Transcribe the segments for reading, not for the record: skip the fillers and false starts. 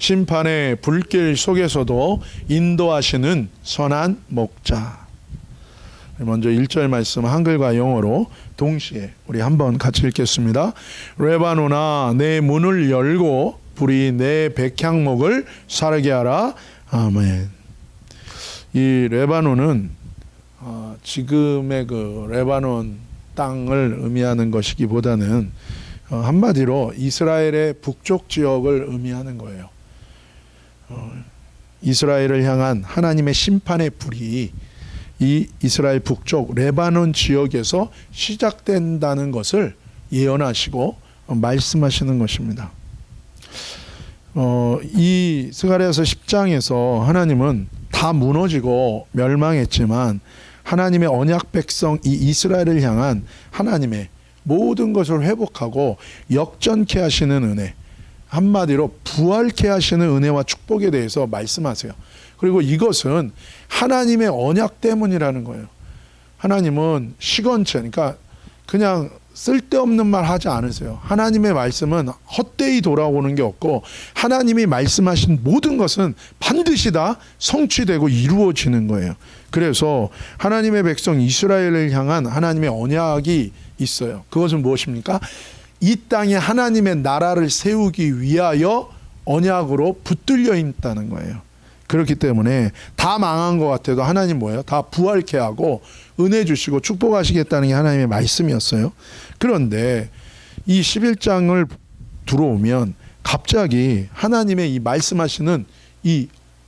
심판의 불길 속에서도 인도하시는 선한 목자. 먼저 1절 말씀 한글과 영어로 동시에 우리 한번 같이 읽겠습니다. 레바논아, 내 문을 열고 불이 내 백향목을 사르게 하라. 아멘. 이 레바논은 지금의 그 레바논 땅을 의미하는 것이기보다는 한마디로 이스라엘의 북쪽 지역을 의미하는 거예요. 이스라엘을 향한 하나님의 심판의 불이 이 이스라엘 북쪽 레바논 지역에서 시작된다는 것을 예언하시고 말씀하시는 것입니다. 이 스가랴서 10장에서 하나님은 다 무너지고 멸망했지만 하나님의 언약 백성 이 이스라엘을 향한 하나님의 모든 것을 회복하고 역전케 하시는 은혜, 한마디로 부활케 하시는 은혜와 축복에 대해서 말씀하세요. 그리고 이것은 하나님의 언약 때문이라는 거예요. 하나님은 시건체, 그러니까 그냥 쓸데없는 말 하지 않으세요. 하나님의 말씀은 헛되이 돌아오는 게 없고 하나님이 말씀하신 모든 것은 반드시 다 성취되고 이루어지는 거예요. 그래서 하나님의 백성 이스라엘을 향한 하나님의 언약이 있어요. 그것은 무엇입니까? 이 땅에 하나님의 나라를 세우기 위하여 언약으로 붙들려 있다는 거예요. 그렇기 때문에 다 망한 것 같아도 하나님 뭐예요? 다 부활케 하고 은혜 주시고 축복하시겠다는 게 하나님의 말씀이었어요. 그런데 이 11장을 들어오면 갑자기 하나님의 이 말씀하시는 이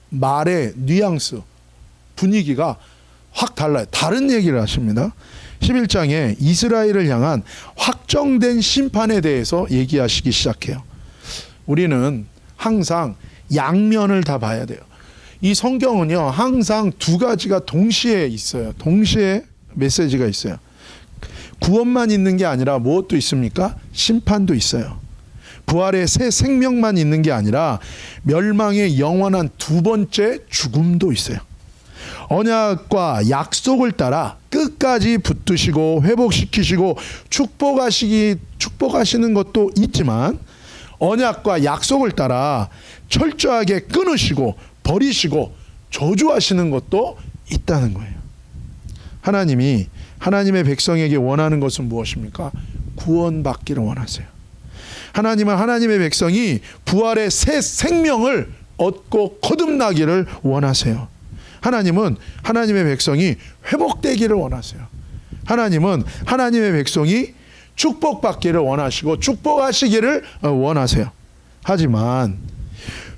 말의 뉘앙스, 분위기가 확 달라요. 다른 얘기를 하십니다. 11장에 이스라엘을 향한 확정된 심판에 대해서 얘기하시기 시작해요. 우리는 항상 양면을 다 봐야 돼요. 이 성경은요, 항상 두 가지가 동시에 있어요. 동시에 메시지가 있어요. 구원만 있는 게 아니라 무엇도 있습니까? 심판도 있어요. 부활의 새 생명만 있는 게 아니라 멸망의 영원한 두 번째 죽음도 있어요. 언약과 약속을 따라 끝까지 붙드시고 회복시키시고 축복하시는 것도 있지만 언약과 약속을 따라 철저하게 끊으시고 버리시고 저주하시는 것도 있다는 거예요. 하나님이 하나님의 백성에게 원하는 것은 무엇입니까? 구원받기를 원하세요. 하나님은 하나님의 백성이 부활의 새 생명을 얻고 거듭나기를 원하세요. 하나님은 하나님의 백성이 회복되기를 원하세요. 하나님은 하나님의 백성이 축복받기를 원하시고 축복하시기를 원하세요. 하지만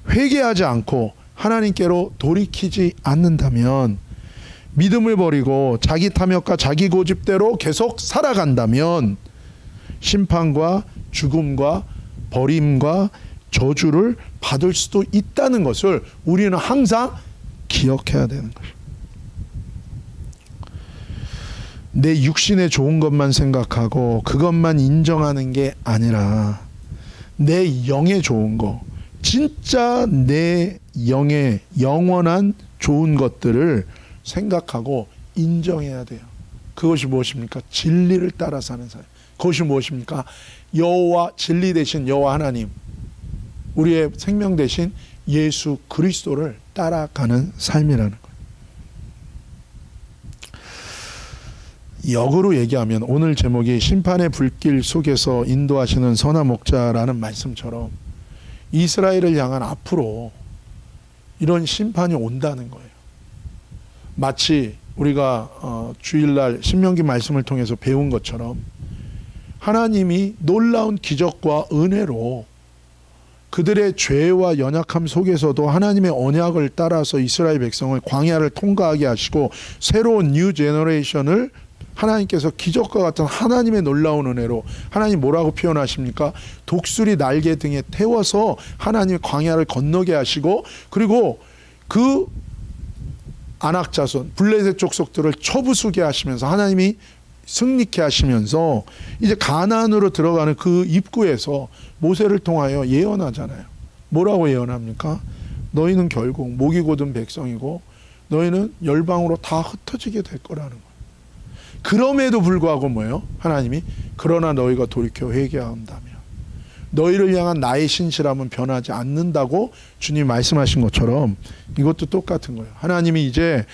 회개하지 않고 하나님께로 돌이키지 않는다면, 믿음을 버리고 자기 탐욕과 자기 고집대로 계속 살아간다면 심판과 죽음과 버림과 저주를 받을 수도 있다는 것을 우리는 항상 기억해야 되는 것입니다. 내 육신에 좋은 것만 생각하고 그것만 인정하는 게 아니라 내 영에 좋은 거, 진짜 내 영의 영원한 좋은 것들을 생각하고 인정해야 돼요. 그것이 무엇입니까? 진리를 따라 사는 삶. 그것이 무엇입니까? 여호와, 진리 대신 여호와 하나님, 우리의 생명 대신 예수 그리스도를 따라가는 삶이라는 거예요. 역으로 얘기하면 오늘 제목이 심판의 불길 속에서 인도하시는 선한 목자라는 말씀처럼 이스라엘을 향한 앞으로 이런 심판이 온다는 거예요. 마치 우리가 주일날 신명기 말씀을 통해서 배운 것처럼 하나님이 놀라운 기적과 은혜로 그들의 죄와 연약함 속에서도 하나님의 언약을 따라서 이스라엘 백성을 광야를 통과하게 하시고 새로운 뉴 제너레이션을 하나님께서 기적과 같은 하나님의 놀라운 은혜로, 하나님 뭐라고 표현하십니까? 독수리 날개 등에 태워서 하나님의 광야를 건너게 하시고, 그리고 그 아낙자손 블레셋 족속들을 쳐부수게 하시면서 하나님이 승리케 하시면서 이제 가나안으로 들어가는 그 입구에서 모세를 통하여 예언하잖아요. 뭐라고 예언합니까? 너희는 결국 목이 곧은 백성이고 너희는 열방으로 다 흩어지게 될 거라는 거예요. 그럼에도 불구하고 뭐예요? 하나님이 그러나 너희가 돌이켜 회개한다면, 너희를 향한 나의 신실함은 변하지 않는다고 주님 말씀하신 것처럼 이것도 똑같은 거예요. 하나님이 이제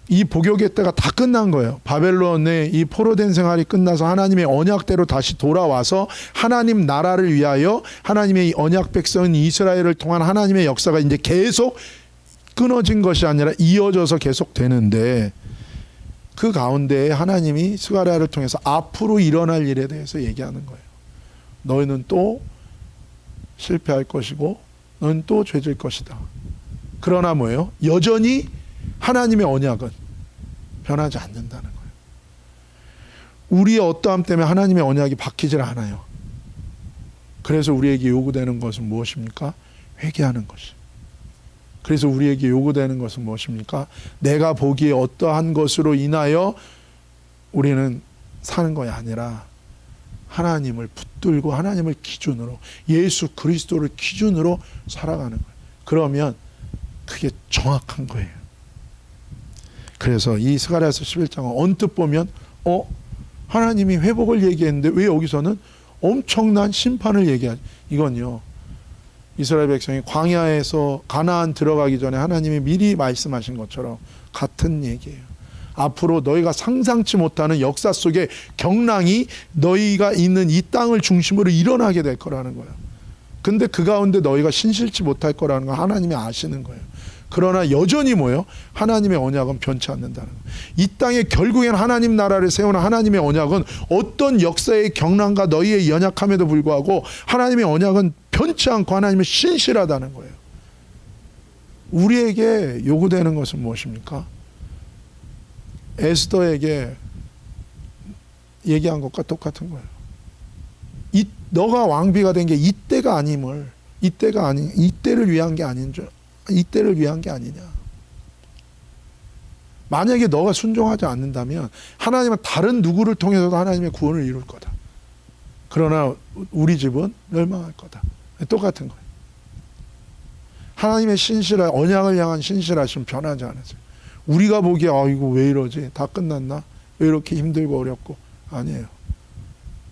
이 복역의 때가 다 끝난 거예요. 바벨론의 이 포로된 생활이 끝나서 하나님의 언약대로 다시 돌아와서 하나님 나라를 위하여 하나님의 언약 백성인 이스라엘을 통한 하나님의 역사가 이제 계속 끊어진 것이 아니라 이어져서 계속 되는데, 그 가운데 하나님이 스가랴를 통해서 앞으로 일어날 일에 대해서 얘기하는 거예요. 너희는 또 실패할 것이고 너희는 또 죄질 것이다. 그러나 뭐예요? 여전히 하나님의 언약은 변하지 않는다는 거예요. 우리의 어떠함 때문에 하나님의 언약이 바뀌질 않아요. 그래서 우리에게 요구되는 것은 무엇입니까? 회개하는 것이. 그래서 우리에게 요구되는 것은 무엇입니까? 내가 보기에 어떠한 것으로 인하여 우리는 사는 것이 아니라 하나님을 붙들고 하나님을 기준으로, 예수 그리스도를 기준으로 살아가는 거예요. 그러면 그게 정확한 거예요. 그래서 이 스가랴서 11장은 언뜻 보면 하나님이 회복을 얘기했는데 왜 여기서는 엄청난 심판을 얘기하지? 이건요, 이스라엘 백성이 광야에서 가나안 들어가기 전에 하나님이 미리 말씀하신 것처럼 같은 얘기예요. 앞으로 너희가 상상치 못하는 역사 속의 경랑이 너희가 있는 이 땅을 중심으로 일어나게 될 거라는 거예요. 근데 그 가운데 너희가 신실치 못할 거라는 거 하나님이 아시는 거예요. 그러나 여전히 뭐예요? 하나님의 언약은 변치 않는다는 거예요. 이 땅에 결국엔 하나님 나라를 세우는 하나님의 언약은 어떤 역사의 경랑과 너희의 연약함에도 불구하고 하나님의 언약은 변치 않고 하나님은 신실하다는 거예요. 우리에게 요구되는 것은 무엇입니까? 에스더에게 얘기한 것과 똑같은 거예요. 너가 왕비가 된 게 이때가 아님을, 이때를 위한 게 아닌 줄, 이때를 위한 게 아니냐. 만약에 너가 순종하지 않는다면 하나님은 다른 누구를 통해서도 하나님의 구원을 이룰 거다. 그러나 우리 집은 멸망할 거다. 똑같은 거예요. 하나님의 신실한 언약을 향한 신실하심 변하지 않았어요. 우리가 보기에 이거 왜 이러지? 다 끝났나? 왜 이렇게 힘들고 어렵고? 아니에요.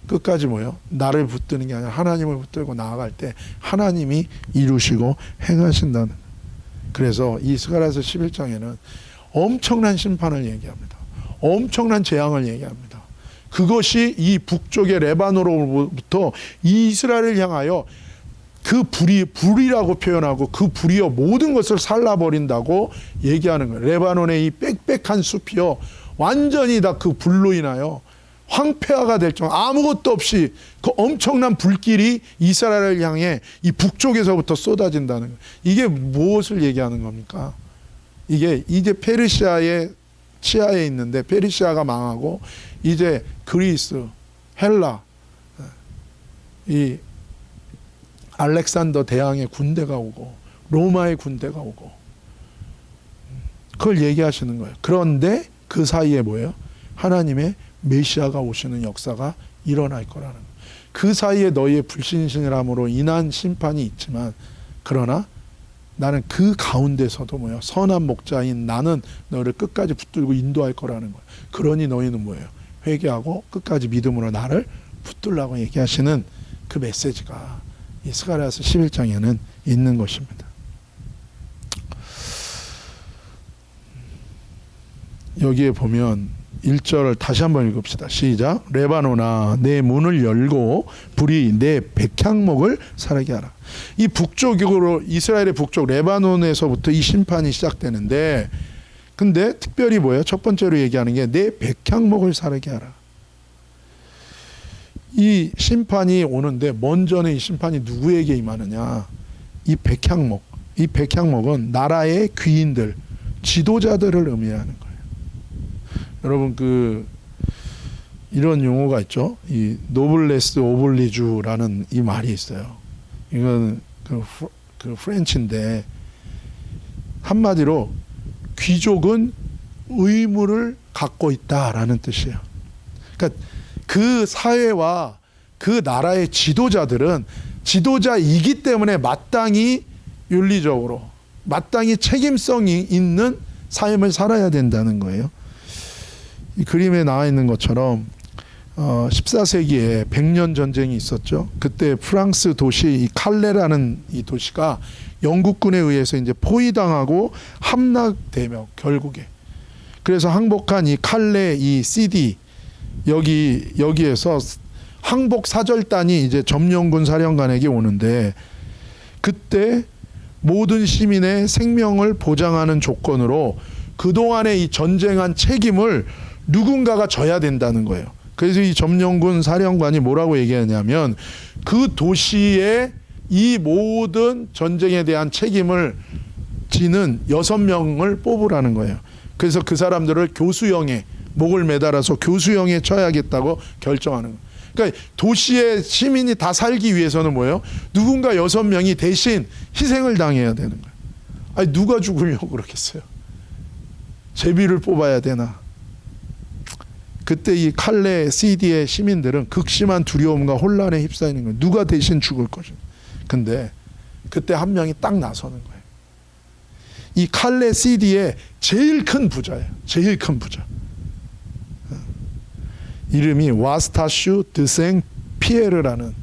끝까지 뭐예요? 나를 붙드는 게 아니라 하나님을 붙들고 나아갈 때 하나님이 이루시고 행하신다는. 그래서 이 스가랴서 11장에는 엄청난 심판을 얘기합니다. 엄청난 재앙을 얘기합니다. 그것이 이 북쪽의 레바논으로부터 이스라엘을 향하여 그 불이라고 표현하고 그 불이여 모든 것을 살라버린다고 얘기하는 거예요. 레바논의 이 빽빽한 숲이요, 완전히 다 그 불로 인하여 황폐화가 될 정도, 아무것도 없이 그 엄청난 불길이 이스라엘을 향해 이 북쪽에서부터 쏟아진다는 거예요. 이게 무엇을 얘기하는 겁니까? 이게 이제 페르시아의 치하에 있는데, 페르시아가 망하고 이제 그리스, 헬라, 이 알렉산더 대왕의 군대가 오고 로마의 군대가 오고, 그걸 얘기하시는 거예요. 그런데 그 사이에 뭐예요? 하나님의 메시아가 오시는 역사가 일어날 거라는 거예요. 그 사이에 너희의 불신실함으로 인한 심판이 있지만, 그러나 나는 그 가운데서도 뭐예요? 선한 목자인 나는 너를 끝까지 붙들고 인도할 거라는 거예요. 그러니 너희는 뭐예요? 회개하고 끝까지 믿음으로 나를 붙들라고 얘기하시는 그 메시지가 이 스가랴서 11장에는 있는 것입니다. 여기에 보면 1절을 다시 한번 읽읍시다. 시작. 레바논아, 내 문을 열고 불이 내 백향목을 사르게 하라. 이 북쪽으로, 이스라엘의 북쪽 레바논에서부터 이 심판이 시작되는데, 근데 특별히 뭐예요? 첫 번째로 얘기하는 게 내 백향목을 사르게 하라. 이 심판이 오는데 먼저는 이 심판이 누구에게 임하느냐? 이 백향목. 이 백향목은 나라의 귀인들, 지도자들을 의미하는 거예요. 여러분, 이런 용어가 있죠. 이 노블레스 오블리주라는 이 말이 있어요. 이건 그 프렌치인데, 한마디로 귀족은 의무를 갖고 있다라는 뜻이에요. 그러니까 그 사회와 그 나라의 지도자들은 지도자이기 때문에 마땅히 윤리적으로, 마땅히 책임성이 있는 삶을 살아야 된다는 거예요. 이 그림에 나와 있는 것처럼 14세기에 100년 전쟁이 있었죠. 그때 프랑스 도시 이 칼레라는 이 도시가 영국군에 의해서 이제 포위당하고 함락되며 결국에 그래서 항복한 이 칼레 이 CD 여기에서 항복 사절단이 이제 점령군 사령관에게 오는데 그때 모든 시민의 생명을 보장하는 조건으로 그동안의 이 전쟁한 책임을 누군가가 져야 된다는 거예요. 그래서 이 점령군 사령관이 뭐라고 얘기하냐면 그 도시의 이 모든 전쟁에 대한 책임을 지는 6명을 뽑으라는 거예요. 그래서 그 사람들을 교수형에 목을 매달아서 교수형에 쳐야겠다고 결정하는 거예요. 그러니까 도시의 시민이 다 살기 위해서는 뭐예요? 누군가 6명이 대신 희생을 당해야 되는 거예요. 아니 누가 죽으려고 그러겠어요? 제비를 뽑아야 되나? 그때 이 칼레 CD의 시민들은 극심한 두려움과 혼란에 휩싸이는 거예요. 누가 대신 죽을 것인가? 근데 그때 한 명이 딱 나서는 거예요. 이 칼레 CD의 제일 큰 부자예요. 제일 큰 부자. 이름이 와스타슈 드생 피에르라는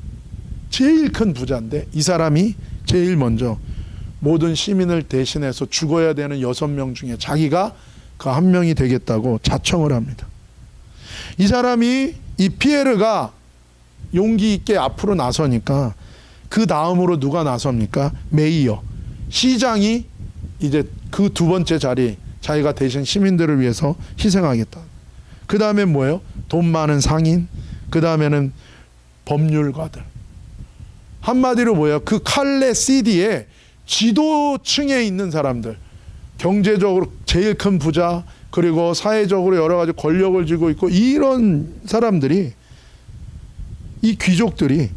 제일 큰 부자인데 이 사람이 제일 먼저 모든 시민을 대신해서 죽어야 되는 6명 중에 자기가 그 한 명이 되겠다고 자청을 합니다. 이 사람이 이 피에르가 용기 있게 앞으로 나서니까 그 다음으로 누가 나섭니까? 메이어 시장이 이제 그 두 번째 자리 자기가 대신 시민들을 위해서 희생하겠다. 그 다음에 뭐예요? 돈 많은 상인, 그 다음에는 법률가들. 한마디로 뭐예요? 그 칼레 CD에 지도층에 있는 사람들, 경제적으로 제일 큰 부자, 그리고 사회적으로 여러 가지 권력을 쥐고 있고 이런 사람들이, 이 귀족들이,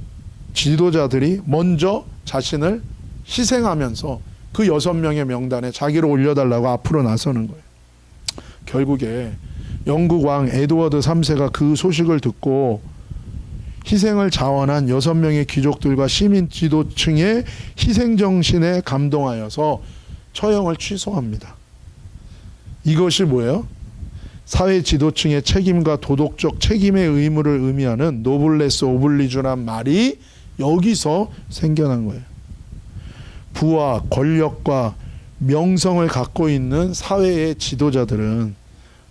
지도자들이 먼저 자신을 희생하면서 그 6명의 명단에 자기를 올려달라고 앞으로 나서는 거예요. 결국에 영국 왕 에드워드 3세가 그 소식을 듣고 희생을 자원한 6명의 귀족들과 시민 지도층의 희생정신에 감동하여서 처형을 취소합니다. 이것이 뭐예요? 사회 지도층의 책임과 도덕적 책임의 의무를 의미하는 노블레스 오블리주란 말이 여기서 생겨난 거예요. 부와 권력과 명성을 갖고 있는 사회의 지도자들은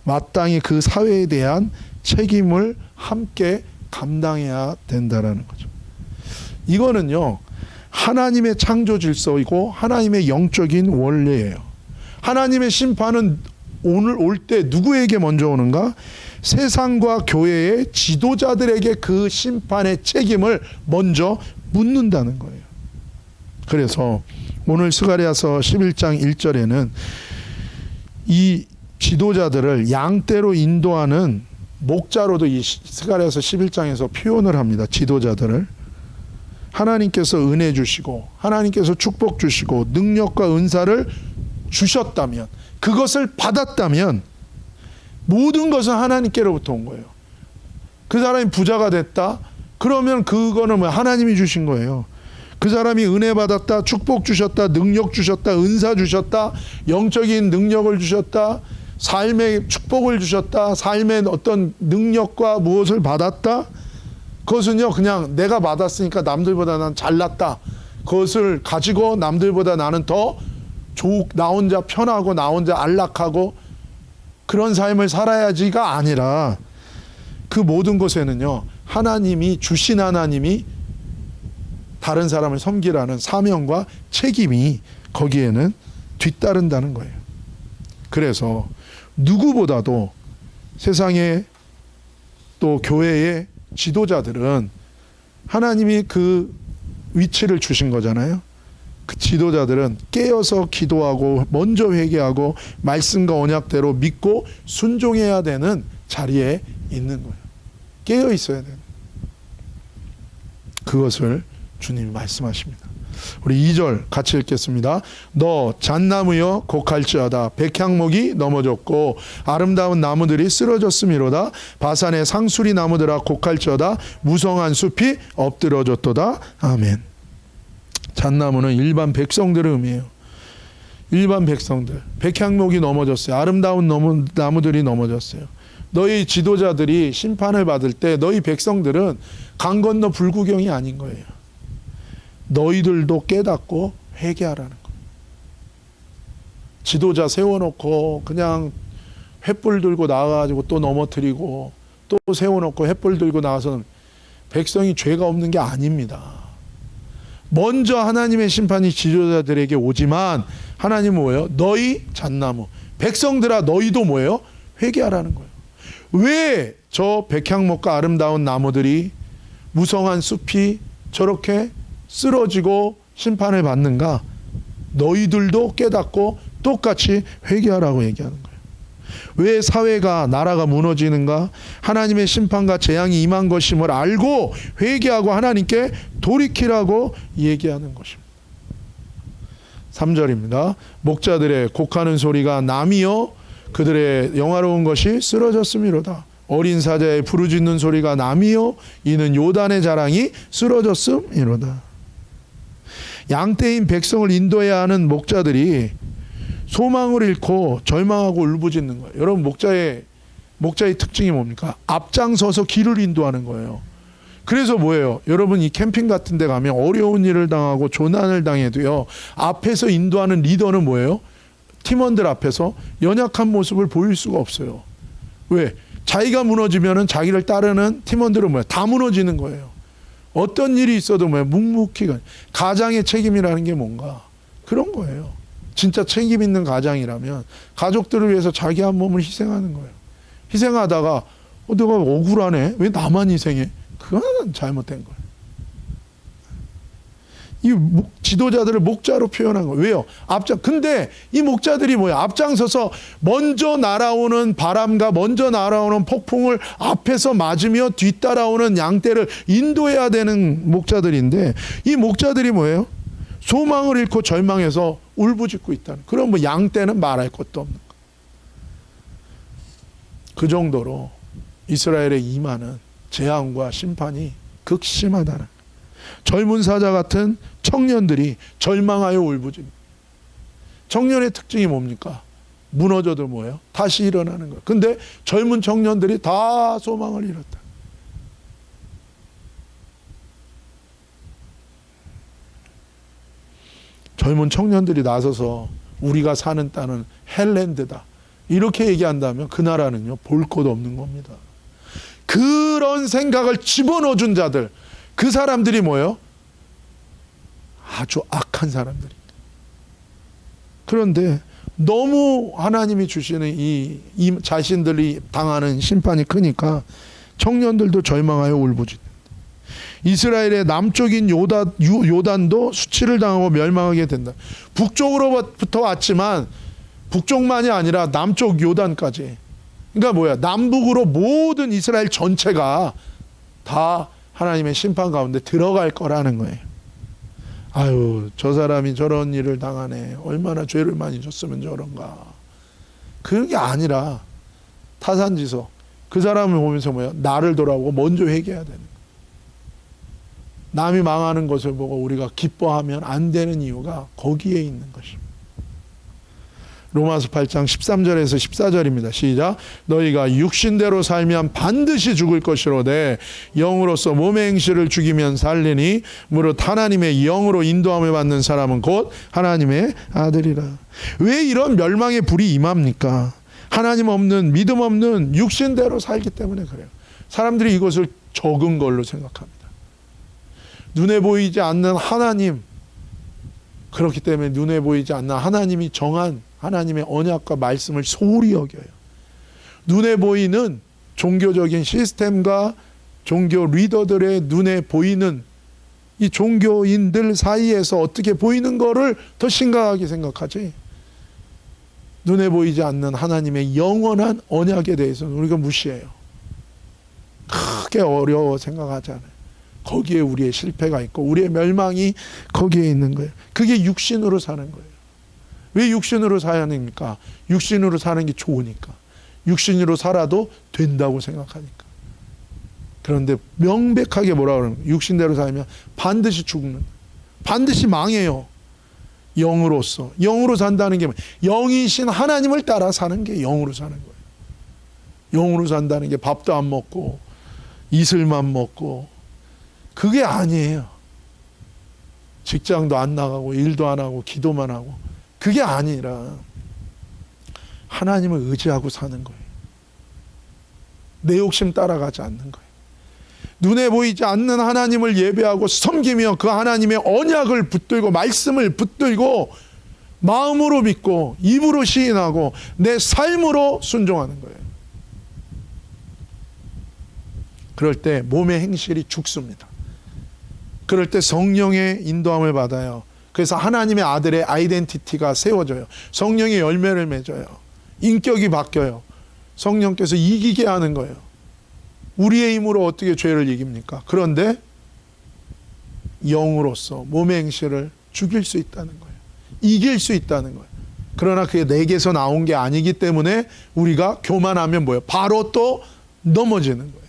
마땅히 그 사회에 대한 책임을 함께 감당해야 된다라는 거죠. 이거는요, 하나님의 창조 질서이고 하나님의 영적인 원리예요. 하나님의 심판은 오늘 올 때 누구에게 먼저 오는가? 세상과 교회의 지도자들에게 그 심판의 책임을 먼저 묻는다는 거예요. 그래서 오늘 스가랴서 11장 1절에는 이 지도자들을 양떼로 인도하는 목자로도 이 스가랴서 11장에서 표현을 합니다. 지도자들을 하나님께서 은혜 주시고 하나님께서 축복 주시고 능력과 은사를 주셨다면, 그것을 받았다면 모든 것은 하나님께로부터 온 거예요. 그 사람이 부자가 됐다? 그러면 그거는 뭐 하나님이 주신 거예요. 그 사람이 은혜 받았다, 축복 주셨다, 능력 주셨다, 은사 주셨다, 영적인 능력을 주셨다, 삶의 축복을 주셨다, 삶의 어떤 능력과 무엇을 받았다, 그것은요 그냥 내가 받았으니까 남들보다 난 잘났다, 그것을 가지고 남들보다 나는 더 나 혼자 편하고 나 혼자 안락하고 그런 삶을 살아야지가 아니라, 그 모든 것에는요 하나님이 주신, 하나님이 다른 사람을 섬기라는 사명과 책임이 거기에는 뒤따른다는 거예요. 그래서 누구보다도 세상의 또 교회의 지도자들은 하나님이 그 위치를 주신 거잖아요. 그 지도자들은 깨어서 기도하고 먼저 회개하고 말씀과 언약대로 믿고 순종해야 되는 자리에 있는 거예요. 깨어 있어야 되는, 그것을 주님이 말씀하십니다. 우리 2절 같이 읽겠습니다. 너 잣나무여 곡할지어다. 백향목이 넘어졌고 아름다운 나무들이 쓰러졌음이로다. 바산의 상수리 나무들아 곡할지어다. 무성한 숲이 엎드러졌도다. 아멘. 잣나무는 일반 백성들의 의미예요. 일반 백성들. 백향목이 넘어졌어요. 아름다운 나무들이 넘어졌어요. 너희 지도자들이 심판을 받을 때 너희 백성들은 강 건너 불구경이 아닌 거예요. 너희들도 깨닫고 회개하라는 거예요. 지도자 세워놓고 그냥 횃불 들고 나가가지고 또 넘어뜨리고 또 세워놓고 횃불 들고 나가서는 백성이 죄가 없는 게 아닙니다. 먼저 하나님의 심판이 지도자들에게 오지만 하나님은 뭐예요? 너희 잣나무 백성들아 너희도 뭐예요? 회개하라는 거예요. 왜 저 백향목과 아름다운 나무들이 무성한 숲이 저렇게 쓰러지고 심판을 받는가? 너희들도 깨닫고 똑같이 회개하라고 얘기하는 거예요. 왜 사회가 나라가 무너지는가? 하나님의 심판과 재앙이 임한 것임을 알고 회개하고 하나님께 돌이키라고 얘기하는 것입니다. 3절입니다. 목자들의 곡하는 소리가 남이요 그들의 영화로운 것이 쓰러졌음이로다. 어린 사자의 부르짖는 소리가 남이요 이는 요단의 자랑이 쓰러졌음이로다. 양떼인 백성을 인도해야 하는 목자들이 소망을 잃고 절망하고 울부짖는 거예요. 여러분 목자의 특징이 뭡니까? 앞장서서 길을 인도하는 거예요. 그래서 뭐예요? 여러분 이 캠핑 같은 데 가면 어려운 일을 당하고 조난을 당해도요. 앞에서 인도하는 리더는 뭐예요? 팀원들 앞에서 연약한 모습을 보일 수가 없어요. 왜? 자기가 무너지면은 자기를 따르는 팀원들은 뭐예요? 다 무너지는 거예요. 어떤 일이 있어도 뭐예요? 묵묵히 가장의 책임이라는 게 뭔가 그런 거예요. 진짜 책임 있는 가장이라면 가족들을 위해서 자기 한 몸을 희생하는 거예요. 희생하다가 내가 억울하네. 왜 나만 희생해? 그건 잘못된 거예요. 이 지도자들을 목자로 표현한 거예요. 왜요? 근데 이 목자들이 뭐야? 앞장서서 먼저 날아오는 바람과 먼저 날아오는 폭풍을 앞에서 맞으며 뒤따라오는 양떼를 인도해야 되는 목자들인데 이 목자들이 뭐예요? 소망을 잃고 절망해서 울부짖고 있다는. 그럼 뭐 양떼는 말할 것도 없는 거. 그 정도로 이스라엘에 임하는 재앙과 심판이 극심하다는. 젊은 사자 같은 청년들이 절망하여 울부짖는. 청년의 특징이 뭡니까? 무너져도 뭐예요? 다시 일어나는 거예요. 근데 젊은 청년들이 다 소망을 잃었다. 젊은 청년들이 나서서 우리가 사는 땅은 헬랜드다 이렇게 얘기한다면 그 나라는요 볼 것 없는 겁니다. 그런 생각을 집어넣어준 자들, 그 사람들이 뭐예요? 아주 악한 사람들입니다. 그런데 너무 하나님이 주시는 이 자신들이 당하는 심판이 크니까 청년들도 절망하여 울부짖는다. 이스라엘의 남쪽인 요단도 수치를 당하고 멸망하게 된다. 북쪽으로부터 왔지만 북쪽만이 아니라 남쪽 요단까지. 그러니까 뭐야? 남북으로 모든 이스라엘 전체가 다 하나님의 심판 가운데 들어갈 거라는 거예요. 아유, 저 사람이 저런 일을 당하네. 얼마나 죄를 많이 졌으면 저런가. 그게 아니라 타산지서. 그 사람을 보면서 뭐야? 나를 돌아보고 먼저 회개해야 되는 거예요. 남이 망하는 것을 보고 우리가 기뻐하면 안 되는 이유가 거기에 있는 것입니다. 로마서 8장 13절에서 14절입니다. 시작. 너희가 육신대로 살면 반드시 죽을 것이로되 영으로서 몸의 행실을 죽이면 살리니 무릇 하나님의 영으로 인도함을 받는 사람은 곧 하나님의 아들이라. 왜 이런 멸망의 불이 임합니까? 하나님 없는, 믿음 없는 육신대로 살기 때문에 그래요. 사람들이 이것을 적은 걸로 생각합니다. 눈에 보이지 않는 하나님, 그렇기 때문에 눈에 보이지 않는 하나님이 정한 하나님의 언약과 말씀을 소홀히 여겨요. 눈에 보이는 종교적인 시스템과 종교 리더들의 눈에 보이는 이 종교인들 사이에서 어떻게 보이는 거를 더 심각하게 생각하지. 눈에 보이지 않는 하나님의 영원한 언약에 대해서는 우리가 무시해요. 크게 어려워 생각하지 않아요. 거기에 우리의 실패가 있고 우리의 멸망이 거기에 있는 거예요. 그게 육신으로 사는 거예요. 왜 육신으로 사야 합니까? 육신으로 사는 게 좋으니까. 육신으로 살아도 된다고 생각하니까. 그런데 명백하게 뭐라 그러는 거예요? 육신대로 살면 반드시 죽는, 반드시 망해요. 영으로서. 영으로 산다는 게 뭐예요? 영이신 하나님을 따라 사는 게 영으로 사는 거예요. 영으로 산다는 게 밥도 안 먹고 이슬만 먹고, 그게 아니에요. 직장도 안 나가고 일도 안 하고 기도만 하고, 그게 아니라 하나님을 의지하고 사는 거예요. 내 욕심 따라가지 않는 거예요. 눈에 보이지 않는 하나님을 예배하고 섬기며 그 하나님의 언약을 붙들고 말씀을 붙들고 마음으로 믿고 입으로 시인하고 내 삶으로 순종하는 거예요. 그럴 때 몸의 행실이 죽습니다. 그럴 때 성령의 인도함을 받아요. 그래서 하나님의 아들의 아이덴티티가 세워져요. 성령의 열매를 맺어요. 인격이 바뀌어요. 성령께서 이기게 하는 거예요. 우리의 힘으로 어떻게 죄를 이깁니까? 그런데 영으로서 몸의 행실을 죽일 수 있다는 거예요. 이길 수 있다는 거예요. 그러나 그게 내게서 나온 게 아니기 때문에 우리가 교만하면 뭐예요? 바로 또 넘어지는 거예요.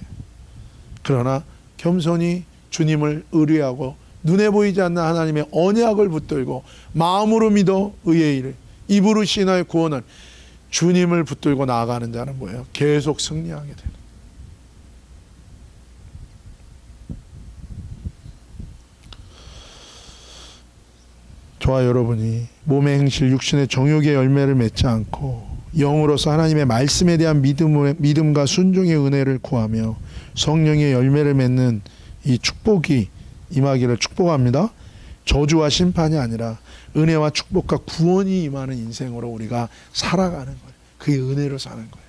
그러나 겸손히 주님을 의뢰하고 눈에 보이지 않는 하나님의 언약을 붙들고 마음으로 믿어 의의 일을, 입으로 신하의 구원을, 주님을 붙들고 나아가는 자는 뭐예요? 계속 승리하게 돼요. 저와 여러분이 몸의 행실, 육신의 정욕의 열매를 맺지 않고 영으로서 하나님의 말씀에 대한 믿음과 순종의 은혜를 구하며 성령의 열매를 맺는 이 축복이 임하기를 축복합니다. 저주와 심판이 아니라 은혜와 축복과 구원이 임하는 인생으로 우리가 살아가는 거예요. 그게 은혜로 사는 거예요.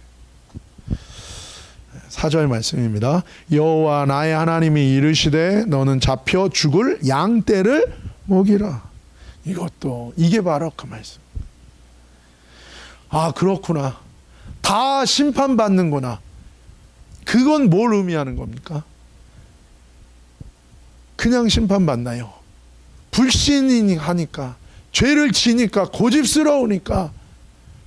4절 말씀입니다. 여호와 나의 하나님이 이르시되 너는 잡혀 죽을 양떼를 먹이라. 이게 바로 그 말씀. 아, 그렇구나. 다 심판받는구나. 그건 뭘 의미하는 겁니까? 그냥 심판받나요? 불신하니까, 죄를 지니까, 고집스러우니까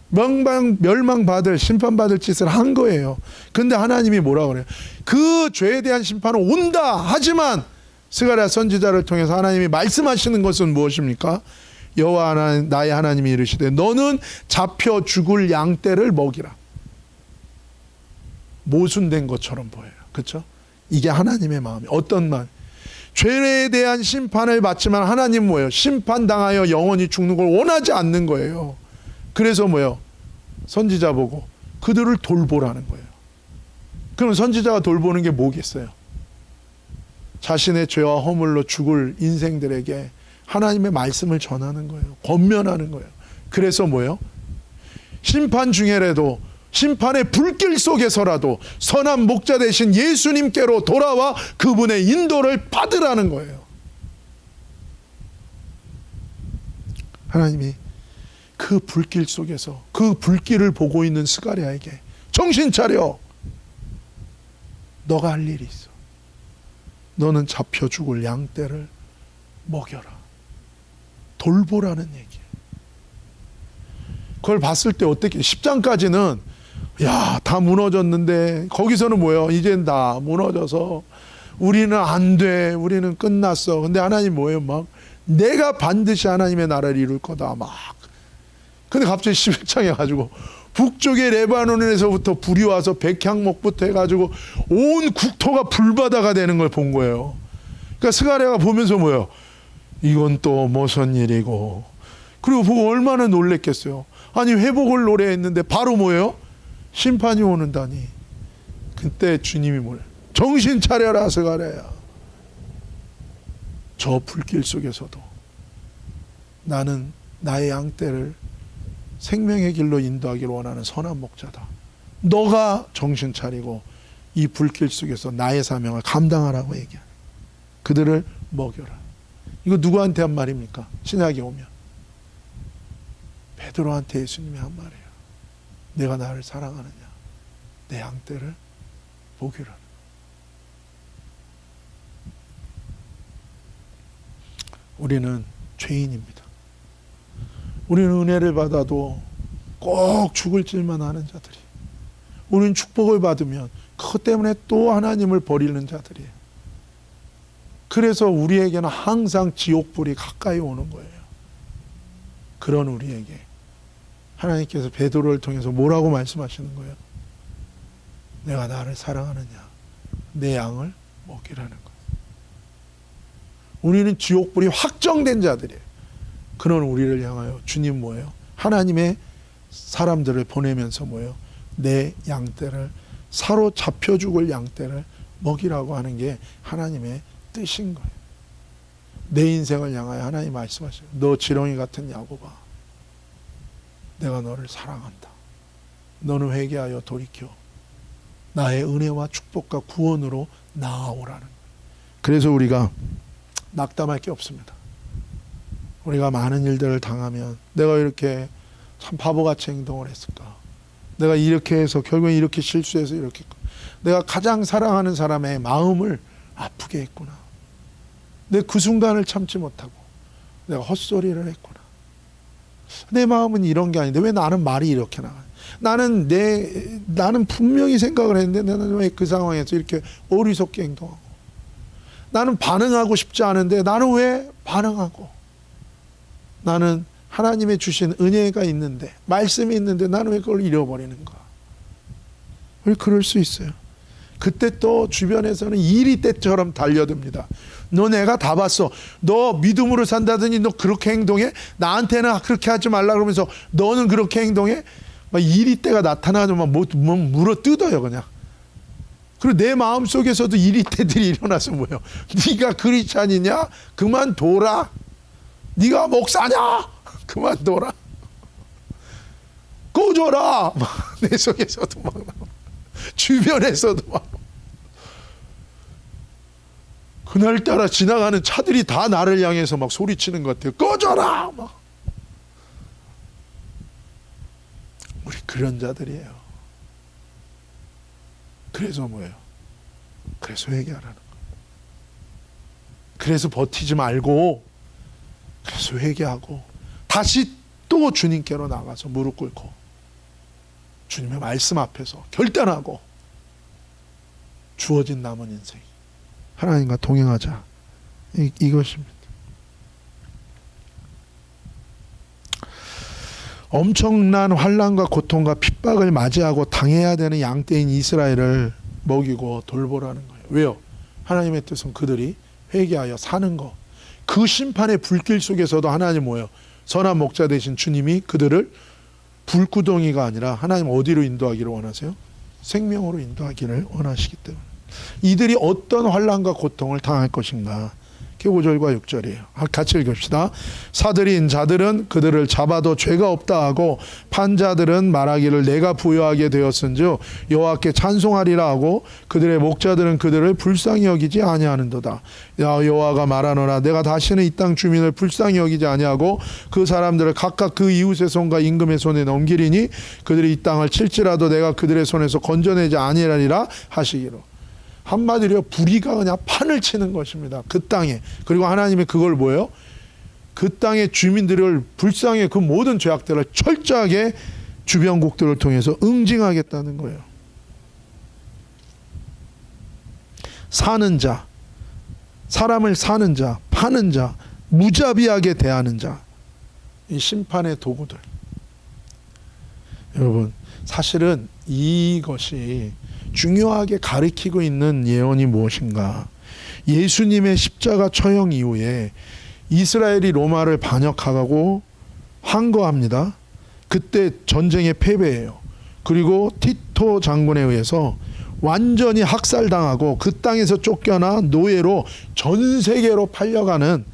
멸망받을, 심판받을 짓을 한 거예요. 근데 하나님이 뭐라 그래요? 그 죄에 대한 심판은 온다. 하지만 스가랴 선지자를 통해서 하나님이 말씀하시는 것은 무엇입니까? 여호와 나의 하나님이 이르시되 너는 잡혀 죽을 양떼를 먹이라. 모순된 것처럼 보여요. 그렇죠? 이게 하나님의 마음이 어떤 말? 죄에 대한 심판을 받지만 하나님 뭐예요? 심판당하여 영원히 죽는 걸 원하지 않는 거예요. 그래서 뭐예요? 선지자 보고 그들을 돌보라는 거예요. 그럼 선지자가 돌보는 게 뭐겠어요? 자신의 죄와 허물로 죽을 인생들에게 하나님의 말씀을 전하는 거예요. 권면하는 거예요. 그래서 뭐예요? 심판 중에라도, 심판의 불길 속에서라도 선한 목자 되신 예수님께로 돌아와 그분의 인도를 받으라는 거예요. 하나님이 그 불길 속에서 그 불길을 보고 있는 스가랴에게 정신 차려. 너가 할 일이 있어. 너는 잡혀 죽을 양떼를 먹여라. 돌보라는 얘기예요. 그걸 봤을 때 어떻게 10장까지는 다 무너졌는데 거기서는 뭐예요? 이젠 다 무너져서 우리는 안 돼. 우리는 끝났어. 근데 하나님 뭐예요? 막 내가 반드시 하나님의 나라를 이룰 거다. 막. 근데 갑자기 11장에 가지고 북쪽의 레바논에서부터 불이 와서 백향목부터 해가지고 온 국토가 불바다가 되는 걸 본 거예요. 그러니까 스가랴가 보면서 뭐예요? 이건 또 무슨 일이고. 그리고 보고 얼마나 놀랬겠어요. 아니 회복을 노래했는데 바로 뭐예요? 심판이 오는다니. 그때 주님이 뭐래요? 정신 차려라 스가랴야. 저 불길 속에서도 나는 나의 양떼를 생명의 길로 인도하기를 원하는 선한 목자다. 너가 정신 차리고 이 불길 속에서 나의 사명을 감당하라고 얘기하는. 그들을 먹여라. 이거 누구한테 한 말입니까? 신약에 오면 베드로한테 예수님이 한 말이에요. 내가 나를 사랑하느냐? 내 양떼를 먹이라. 우리는 죄인입니다. 우리는 은혜를 받아도 꼭 죽을 짓만 하는 자들이. 우리는 축복을 받으면 그것 때문에 또 하나님을 버리는 자들이에요. 그래서 우리에게는 항상 지옥불이 가까이 오는 거예요. 그런 우리에게 하나님께서 베드로를 통해서 뭐라고 말씀하시는 거예요? 내가 나를 사랑하느냐? 내 양을 먹이라는 것. 우리는 지옥불이 확정된 자들이에요. 그런 우리를 향하여 주님 뭐예요? 하나님의 사람들을 보내면서 뭐예요? 내 양떼를, 사로잡혀 죽을 양떼를 먹이라고 하는 게 하나님의 뜻인 거예요. 내 인생을 향하여 하나님 말씀하셔요. 너 지렁이 같은 야곱아, 내가 너를 사랑한다. 너는 회개하여 돌이켜 나의 은혜와 축복과 구원으로 나아오라는 거예요. 그래서 우리가 낙담할 게 없습니다. 우리가 많은 일들을 당하면 내가 이렇게 참 바보같이 행동을 했을까? 내가 이렇게 해서 결국엔 이렇게 실수해서 이렇게, 내가 가장 사랑하는 사람의 마음을 아프게 했구나. 내 그 순간을 참지 못하고 내가 헛소리를 했구나. 내 마음은 이런 게 아닌데 왜 나는 말이 이렇게 나가요? 나는 분명히 생각을 했는데 나는 왜 그 상황에서 이렇게 어리석게 행동하고, 나는 반응하고 싶지 않은데 나는 왜 반응하고, 나는 하나님의 주신 은혜가 있는데, 말씀이 있는데 나는 왜 그걸 잃어버리는가? 왜 그럴 수 있어요? 그때 또 주변에서는 이리 때처럼 달려듭니다. 너 내가 다 봤어. 너 믿음으로 산다더니 너 그렇게 행동해? 나한테는 그렇게 하지 말라 그러면서 너는 그렇게 행동해? 막 이리 때가 나타나면 막 물어 뜯어요 그냥. 그리고 내 마음속에서도 이리 때들이 일어나서 뭐예요? 네가 크리스찬이냐? 그만둬라. 네가 목사냐? 그만둬라. 꺼져라. 내 속에서도 막 주변에서도 막, 그날따라 지나가는 차들이 다 나를 향해서 막 소리치는 것 같아요. 꺼져라. 막. 우리 그런 자들이에요. 그래서 뭐예요? 그래서 회개하라는 거예요. 그래서 버티지 말고, 그래서 회개하고 다시 또 주님께로 나가서 무릎 꿇고 주님의 말씀 앞에서 결단하고 주어진 남은 인생 하나님과 동행하자. 이것입니다. 엄청난 환난과 고통과 핍박을 맞이하고 당해야 되는 양떼인 이스라엘을 먹이고 돌보라는 거예요. 왜요? 하나님의 뜻은 그들이 회개하여 사는 거. 그 심판의 불길 속에서도 하나님 뭐예요? 선한 목자 되신 주님이 그들을 불구덩이가 아니라 하나님 어디로 인도하기를 원하세요? 생명으로 인도하기를 원하시기 때문에. 이들이 어떤 환난과 고통을 당할 것인가? 5절과 6절이에요. 같이 읽읍시다. 사들인 자들은 그들을 잡아도 죄가 없다 하고 판자들은 말하기를 내가 부여하게 되었은즉 여호와께 찬송하리라 하고 그들의 목자들은 그들을 불쌍히 여기지 아니하는도다. 여호와가 말하노라 내가 다시는 이 땅 주민을 불쌍히 여기지 아니하고 그 사람들을 각각 그 이웃의 손과 임금의 손에 넘기리니 그들이 이 땅을 칠지라도 내가 그들의 손에서 건져내지 아니하리라 하시기로. 한마디로 불의가 그냥 판을 치는 것입니다. 그 땅에. 그리고 하나님이 그걸 뭐예요? 그 땅의 주민들을 불쌍히 그 모든 죄악들을 철저하게 주변국들을 통해서 응징하겠다는 거예요. 사는 자, 사람을 사는 자, 파는 자, 무자비하게 대하는 자, 이 심판의 도구들. 여러분, 사실은 이것이 중요하게 가리키고 있는 예언이 무엇인가? 예수님의 십자가 처형 이후에 이스라엘이 로마를 반역하고 항거합니다. 그때 전쟁에 패배해요. 그리고 티토 장군에 의해서 완전히 학살당하고 그 땅에서 쫓겨나 노예로 전 세계로 팔려가는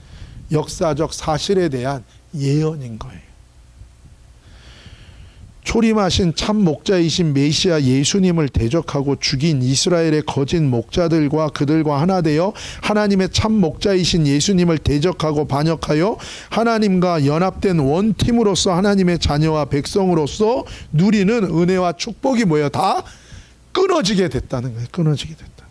역사적 사실에 대한 예언인 거예요. 초림하신 참 목자이신 메시아 예수님을 대적하고 죽인 이스라엘의 거짓 목자들과 그들과 하나 되어 하나님의 참 목자이신 예수님을 대적하고 반역하여 하나님과 연합된 원팀으로서 하나님의 자녀와 백성으로서 누리는 은혜와 축복이 뭐예요? 다 끊어지게 됐다는 거예요. 끊어지게 됐다.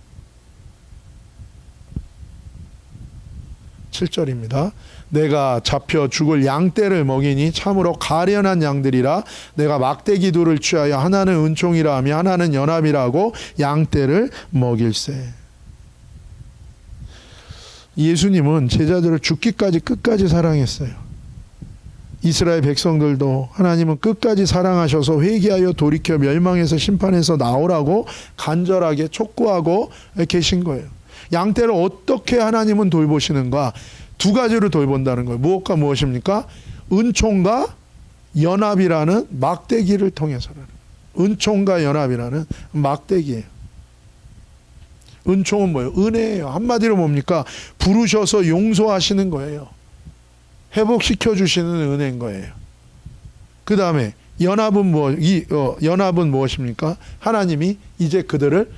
7절입니다. 내가 잡혀 죽을 양떼를 먹이니 참으로 가련한 양들이라. 내가 막대기 둘을 취하여 하나는 은총이라 하며 하나는 연합이라 하고 양떼를 먹일세. 예수님은 제자들을 죽기까지 끝까지 사랑했어요. 이스라엘 백성들도 하나님은 끝까지 사랑하셔서 회개하여 돌이켜 멸망에서 심판에서 나오라고 간절하게 촉구하고 계신 거예요. 양떼를 어떻게 하나님은 돌보시는가? 두 가지로 돌본다는 거예요. 무엇과 무엇입니까? 은총과 연합이라는 막대기를 통해서라는 거예요. 은총과 연합이라는 막대기예요. 은총은 뭐예요? 은혜예요. 한마디로 뭡니까? 부르셔서 용서하시는 거예요. 회복시켜 주시는 은혜인 거예요. 그 다음에 연합은 연합은 무엇입니까? 하나님이 이제 그들을